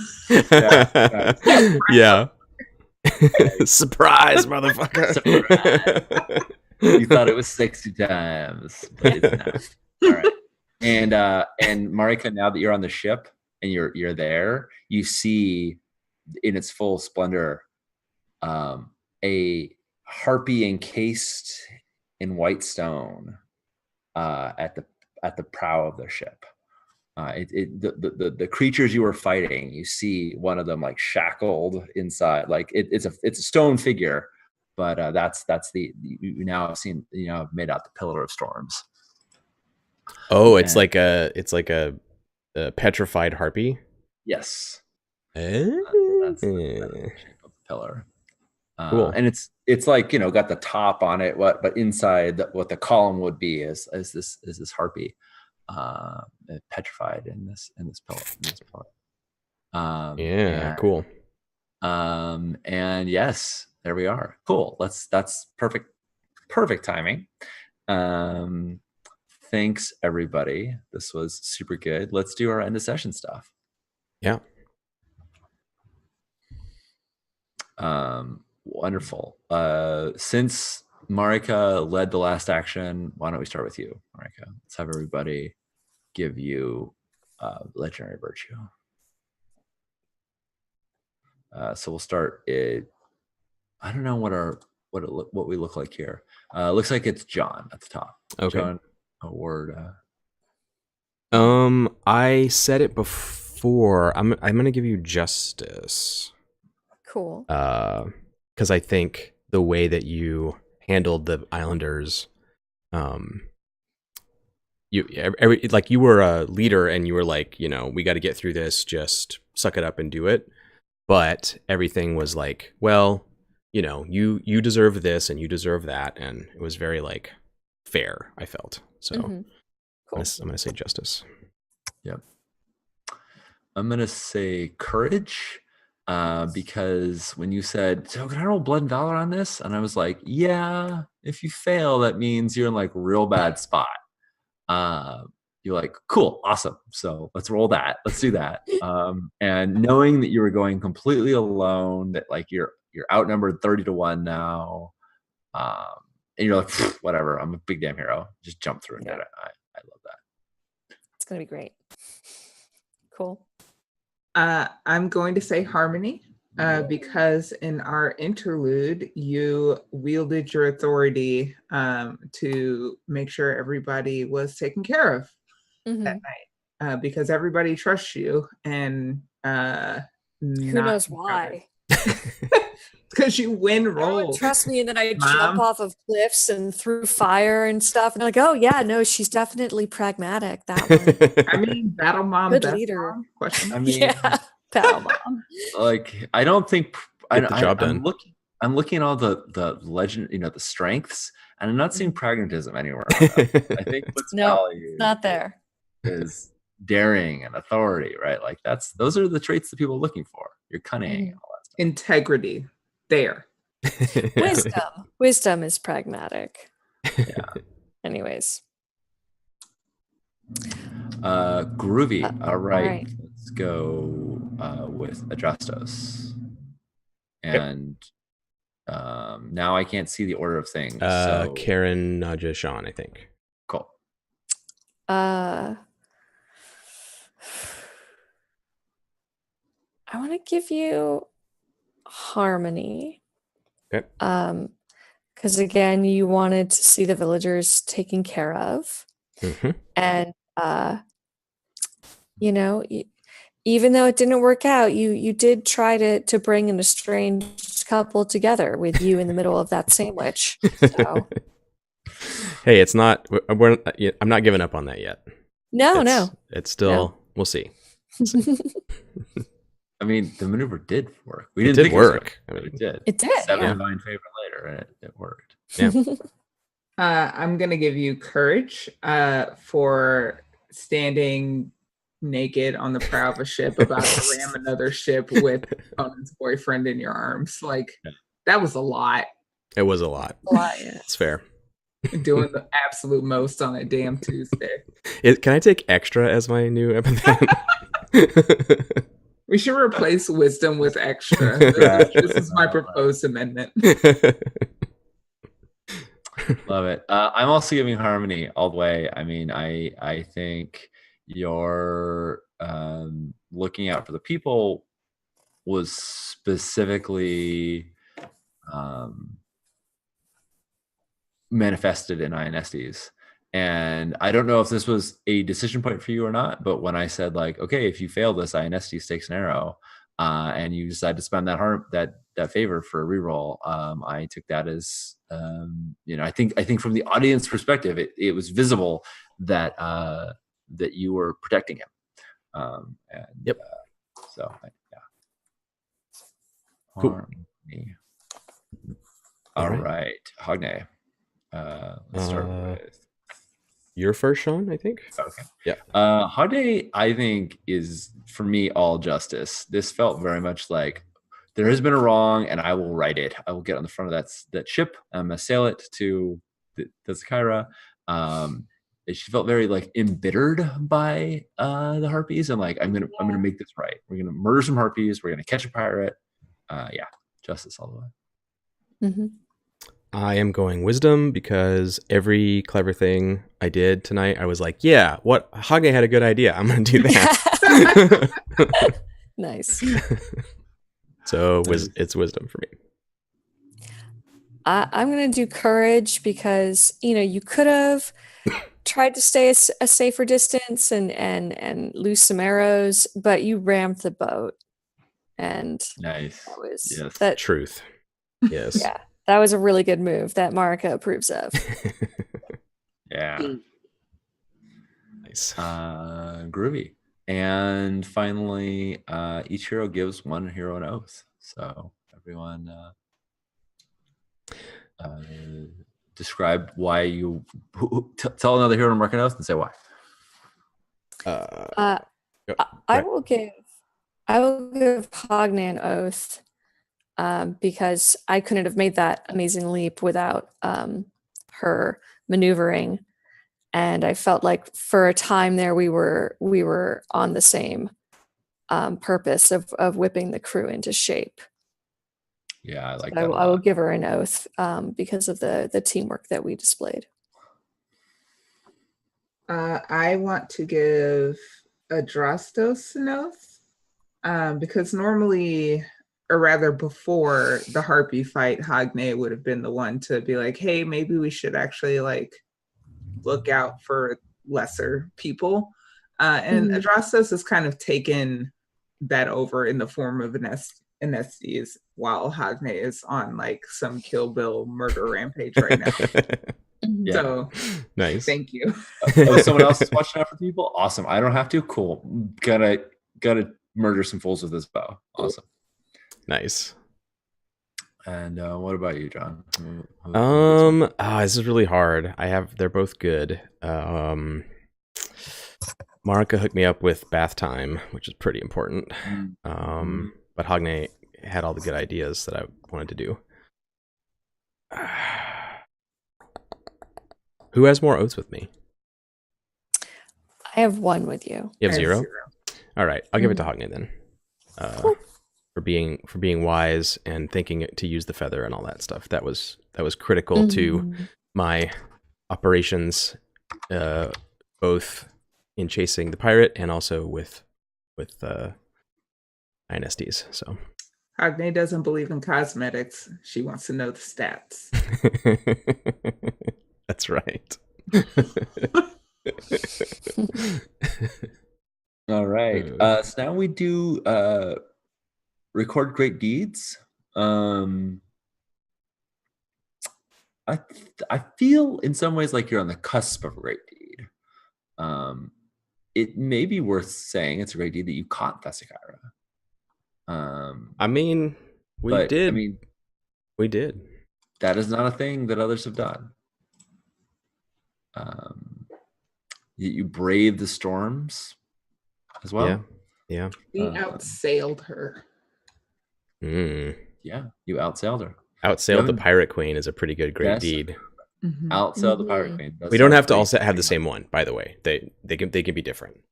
Yeah. Surprise, motherfucker. Surprise. You thought it was 60 times, but it's not. All right. And Marika, now that you're on the ship and you're there, you see in its full splendor a harpy encased in white stone at the prow of their ship. The creatures you were fighting, you see one of them like shackled inside, like it's a stone figure, but that's you now have seen, made out the Pillar of Storms. Oh, it's like a petrified harpy. Yes, That's that's the shape of the pillar. Cool. And it's like, got the top on it, but inside what the column would be is this harpy. Petrified in this pillar. Cool. And yes, there we are. Cool. That's perfect timing. Thanks everybody. This was super good. Let's do our end of session stuff. Yeah. Wonderful. Since Marika led the last action, why don't we start with you, Marika? Let's have everybody give you legendary virtue. So we'll start it. I don't know what we look like here. Looks like it's John at the top. Okay. John, a word. I said it before. I'm gonna give you justice. Cool. Because I think the way that you handled the Islanders, you were a leader and you were like, we got to get through this, just suck it up and do it. But everything was like, well, you deserve this and you deserve that, and it was very like fair, I felt. So Cool. I'm gonna say justice. Yep. I'm gonna say courage, because when you said, "So can I roll blood and valor on this?" and I was like, "Yeah, if you fail, that means you're in like real bad spot." Uh, you're like, "Cool, awesome. So let's roll that. Let's do that." And knowing that you were going completely alone, that like you're outnumbered 30-1 now, um, and you're like, "Pfft, whatever. I'm a big damn hero. Just jump through and Yeah. get it." I love that. It's gonna be great. Cool. I'm going to say harmony because in our interlude, you wielded your authority to make sure everybody was taken care of Mhm. that night because everybody trusts you and Who knows why? because you win Everyone roles. trusts me, and then I Mom? jump off of cliffs and through fire and stuff. And they're like, oh yeah, no, she's definitely pragmatic. That one. I mean, battle mom, Good best leader. mom? Question I mark? mean, Yeah, battle mom. like I don't think Get the job I'm done. looking. I'm looking at all the legend, the strengths, and I'm not seeing pragmatism anywhere. On that. I think what's No, valued not there. is daring and authority, right? Like those are the traits that people are looking for. You're cunning and all that stuff. Integrity. There. Wisdom is pragmatic. Yeah. Anyways. Groovy. All right. right. Let's go with Adjustos. And now I can't see the order of things. So Karen, Naja, Sean, I think. cool. I want to give you harmony. Okay. Because again, you wanted to see the villagers taken care of. Mm-hmm. And even though it didn't work out, you did try to bring an estranged couple together with you in the middle of that sandwich. So Hey, it's not. I'm not giving up on that yet. no. It's still. No. We'll see. I mean, the maneuver did work. We It didn't did think it was work. gonna, I mean, it did. It did. 7 Yeah. divine favor later, and it worked. Yeah. I'm going to give you courage for standing naked on the prow of a ship about to ram another ship with opponent's boyfriend in your arms. Like, that was a lot. It was a lot. A lot, yeah. It's fair. Doing the absolute most on a damn Tuesday. Can I take extra as my new epithet? We should replace wisdom with extra. This is my proposed amendment. Love it. I'm also giving harmony all the way. I mean, I think your looking out for the people was specifically manifested in INSDs. And I don't know if this was a decision point for you or not, but when I said like, okay, if you fail this, INSD stakes an arrow, and you decide to spend that favor for a reroll, I took that as I think from the audience perspective, it was visible that that you were protecting him. Yep. So yeah. Cool. Harmony. All right, Hogne. Let's start with your first, Sean, I think. Okay. Yeah. Hogne, I think, is for me all justice. This felt very much like there has been a wrong, and I will right it. I will get on the front of that ship. I'm gonna sail it to the Zakira. She felt very like embittered by the harpies, and like I'm gonna make this right. We're gonna murder some harpies. We're gonna catch a pirate. Yeah, justice all the way. Mm-hmm. I am going wisdom because every clever thing I did tonight, I was like, yeah, what Hage had a good idea. I'm going to do that. Nice. So it's wisdom for me. I'm going to do courage because, you could have tried to stay a safer distance and lose some arrows, but you rammed the boat. And nice. That was yes. Truth. Yes. Yeah. That was a really good move that Marika approves of. Yeah. Nice. Groovy. And finally, each hero gives one hero an oath. So everyone describe why you tell another hero to mark an oath and say why. I will give I will give Hogne an oath because I couldn't have made that amazing leap without her maneuvering, and I felt like for a time there we were on the same purpose of whipping the crew into shape. Yeah, I like I that a will, I will lot. give her an oath because of the teamwork that we displayed. I want to give Adrastos an oath because normally, or rather before the Harpy fight, Hagne would have been the one to be like, hey, maybe we should actually like look out for lesser people. And Mhm. Adrastos has kind of taken that over in the form of Anestes while Hagne is on like some Kill Bill murder rampage right now. Mhm. Yeah. So Nice. thank you. Oh, someone else is watching out for people? Awesome. I don't have to? Cool. Gotta murder some fools with this bow. Awesome. Nice. And what about you, John? This is really hard. They're both good. Marika hooked me up with bath time, which is pretty important. But Hogne had all the good ideas that I wanted to do. Who has more oaths with me? I have one with you. You have I have zero? All right, I'll give it to Hogne then. Cool. For being wise and thinking to use the feather and all that stuff. That was critical to Mhm. my operations, both in chasing the pirate and also with INSDs. So Hagne doesn't believe in cosmetics. She wants to know the stats. that's right. All right. So now we do record great deeds. I feel in some ways like you're on the cusp of a great deed. It may be worth saying it's a great deed that you caught Thessakira. I mean, we but did. I mean, we did. That is not a thing that others have done. You braved the storms as well. Yeah. We outsailed her. Yeah, you outsailed her. Outsailed the pirate queen is a pretty good great Yes. deed. Mhm. Outsailed the pirate queen. We don't have to all have the same one, by the way. They can be different.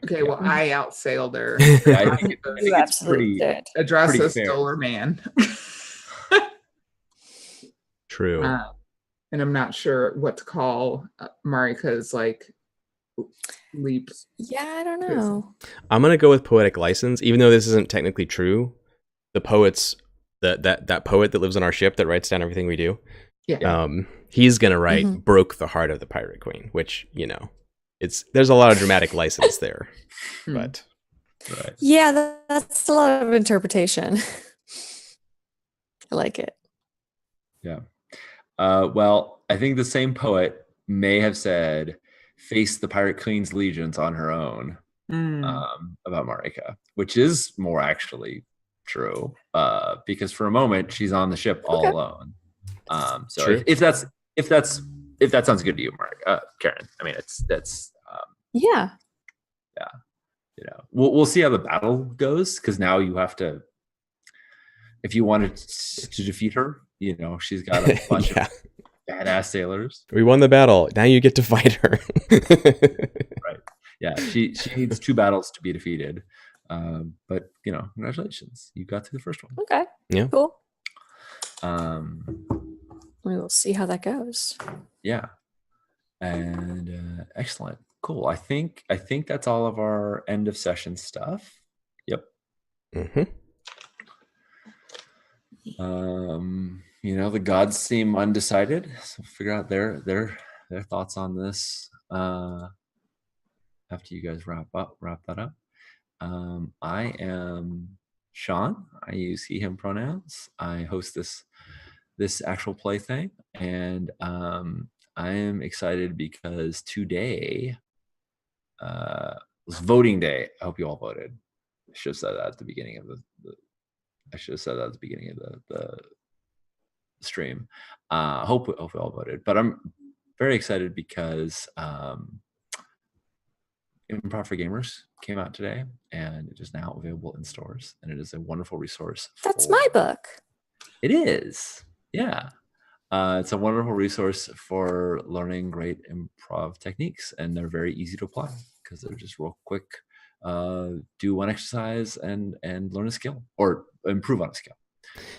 Okay, well, I outsailed her. Yeah, I think You it's absolutely pretty. did. Adrasta fair. stole her man. True. And I'm not sure what to call Marika's like leaps. Yeah, I don't know. I'm gonna go with poetic license, even though this isn't technically true. The poets, that poet that lives on our ship that writes down everything we do. Yeah. He's gonna write broke the heart of the pirate queen, which there's a lot of dramatic license there, but Right. Yeah, that's a lot of interpretation. I like it. Yeah. Well, I think the same poet may have said, "Face the pirate queen's legions on her own," about Marika, which is more actually true. Because for a moment she's on the ship all alone. So True. if that sounds good to you, Karen, I mean that's Yeah. We'll see how the battle goes, because now you have to, if you wanted to defeat her, she's got a bunch of badass sailors. We won the battle. Now you get to fight her. Right. Yeah. She needs 2 battles to be defeated. But congratulations. You got through the first one. Okay. Yeah. Cool. We will see how that goes. Yeah. And excellent. Cool. I think that's all of our end of session stuff. Yep. The gods seem undecided, so figure out their thoughts on this after you guys wrap that up. I am Sean. I use he him pronouns. I host this actual play thing, and I am excited because today was voting day. I hope you all voted. I should have said that at the beginning of the stream. Hope we all voted, but I'm very excited because Improv for Gamers came out today, and it is now available in stores, and it is a wonderful resource. That's my book. It is, yeah. It's a wonderful resource for learning great improv techniques, and they're very easy to apply because they're just real quick. Do one exercise and learn a skill or improve on a skill.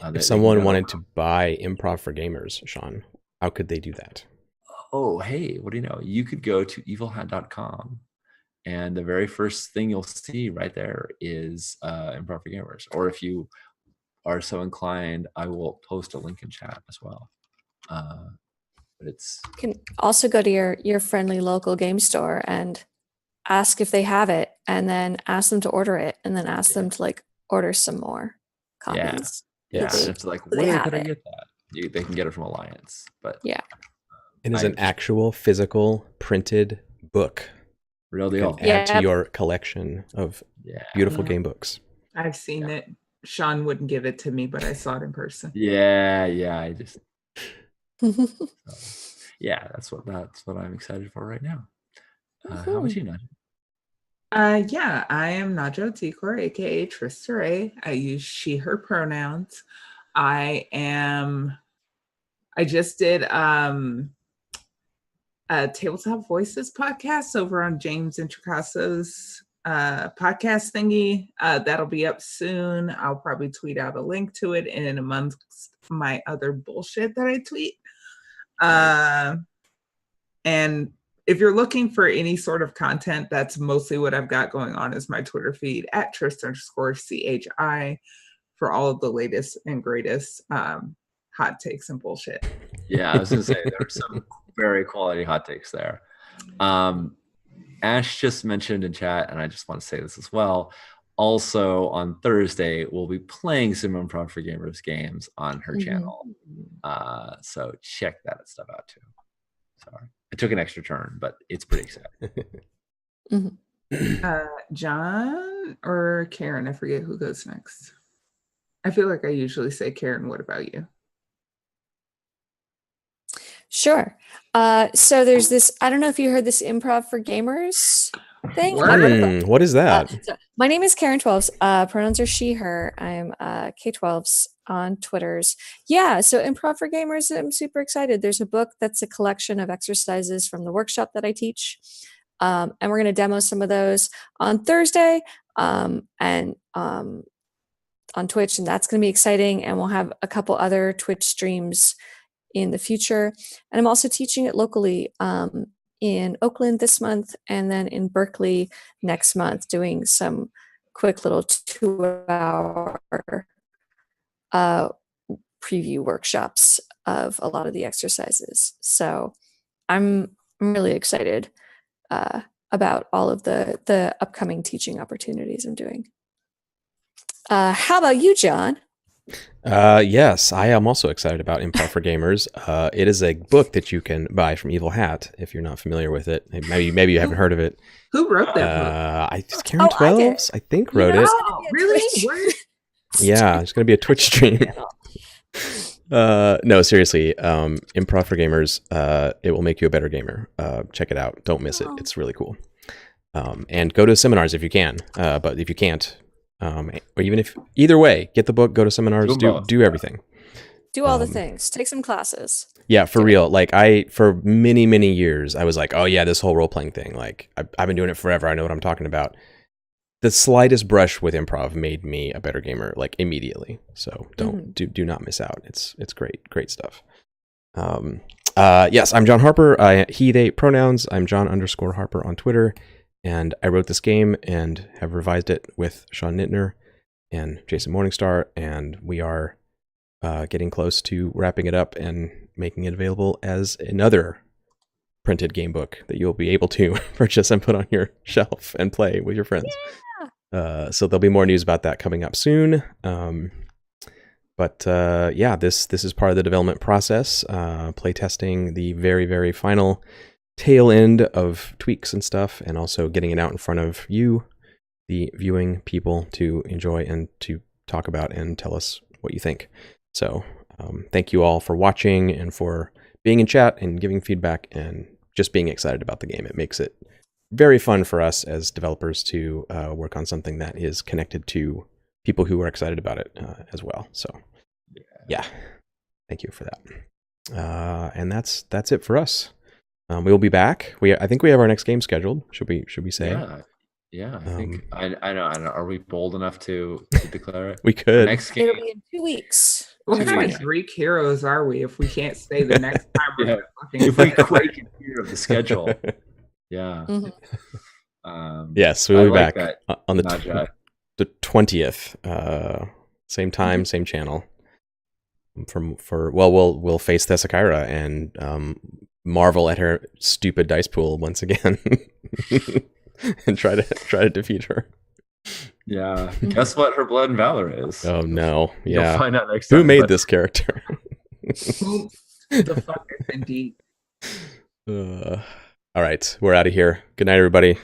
If someone wanted to buy Improv for Gamers, Sean, how could they do that? Oh, hey, what do you know? You could go to evilhat.com, and the very first thing you'll see right there is Improv for Gamers. Or if you are so inclined, I will post a link in chat as well. But it's You can also go to your friendly local game store and ask if they have it, and then ask them to order it, and then ask them to like order some more copies. yeah. They- And it's like, they where have could I it. get that? They can get it from Alliance, but Yeah. It is an actual physical printed book. real You deal. can add to your collection of beautiful Yeah. game books. I've seen it. Sean wouldn't give it to me, but I saw it in person. Yeah. I just that's what I'm excited for right now. How about you, Nadia? Yeah, I am Najo Tikor, aka Trista Ray. I use she, her pronouns. I just did a Tabletop Voices podcast over on James Intricaso's podcast thingy. That'll be up soon. I'll probably tweet out a link to it in amongst my other bullshit that I tweet. And if you're looking for any sort of content, that's mostly what I've got going on is my Twitter feed at Trist_CHI for all of the latest and greatest hot takes and bullshit. Yeah, I was gonna say there are some very quality hot takes there. Ash just mentioned in chat, and I just want to say this as well. Also on Thursday, we'll be playing some Improv for Gamers games on her channel. So check that stuff out too. Sorry, I took an extra turn, but it's pretty exciting. John or Karen? I forget who goes next. I feel like I usually say Karen. What about you? Sure. So there's this, I don't know if you heard this Improv for Gamers thing. What is that? So my name is Karen 12s. Pronouns are she, her. I'm K12s on Twitters. Yeah, so Improv for Gamers, I'm super excited. There's a book that's a collection of exercises from the workshop that I teach. And we're going to demo some of those on Thursday and on Twitch, and that's going to be exciting. And we'll have a couple other Twitch streams in the future. And I'm also teaching it locally in Oakland this month, and then in Berkeley next month, doing some quick little 2-hour preview workshops of a lot of the exercises. So I'm really excited about all of the upcoming teaching opportunities I'm doing. How about you, John? Yes, I am also excited about Improv for Gamers. It is a book that you can buy from Evil Hat if you're not familiar with it. Maybe you haven't heard of it. Who wrote that book? Karen 12s, I think, wrote it. Oh, really? Yeah, it's going to be a Twitch stream. No, seriously, Improv for Gamers, it will make you a better gamer. Check it out. Don't miss it. It's really cool. And go to seminars if you can. But if you can't, or even if either way, get the book, go to seminars, do everything. Do all the things. Take some classes. Yeah, for real. Like for many years, I was like, oh yeah, this whole role playing thing. Like I've been doing it forever. I know what I'm talking about. The slightest brush with improv made me a better gamer, like immediately. So do not miss out. It's great stuff. Yes, I'm John Harper. He, they pronouns. I'm John_Harper on Twitter. And I wrote this game and have revised it with Sean Nittner and Jason Morningstar. And we are getting close to wrapping it up and making it available as another printed game book that you'll be able to purchase and put on your shelf and play with your friends. Yeah. So there'll be more news about that coming up soon. But this is part of the development process, playtesting the very final tail end of tweaks and stuff, and also getting it out in front of you, the viewing people, to enjoy and to talk about and tell us what you think. So thank you all for watching and for being in chat and giving feedback and just being excited about the game. It makes it very fun for us as developers to work on something that is connected to people who are excited about it as well. So yeah, thank you for that. And that's it for us. We will be back. I think we have our next game scheduled. Should we say? Yeah. I think I know. Are we bold enough to declare it? We could. Next game. It'll be in 2 weeks. What on the kind of 20th. Greek heroes are we if we can't say the next time we're Yeah. fucking If we quake in fear of the schedule. Yeah. Mhm. Yes, we will be like back that, on the Najah. the 20th. Same time, same channel. We'll face Thessakira and marvel at her stupid dice pool once again, and try to defeat her. Yeah. Guess what her blood and valor is? Oh no! You'll Yeah, find out next time. who made but- this character? the fuck is indeed. All right, we're out of here. Good night, everybody.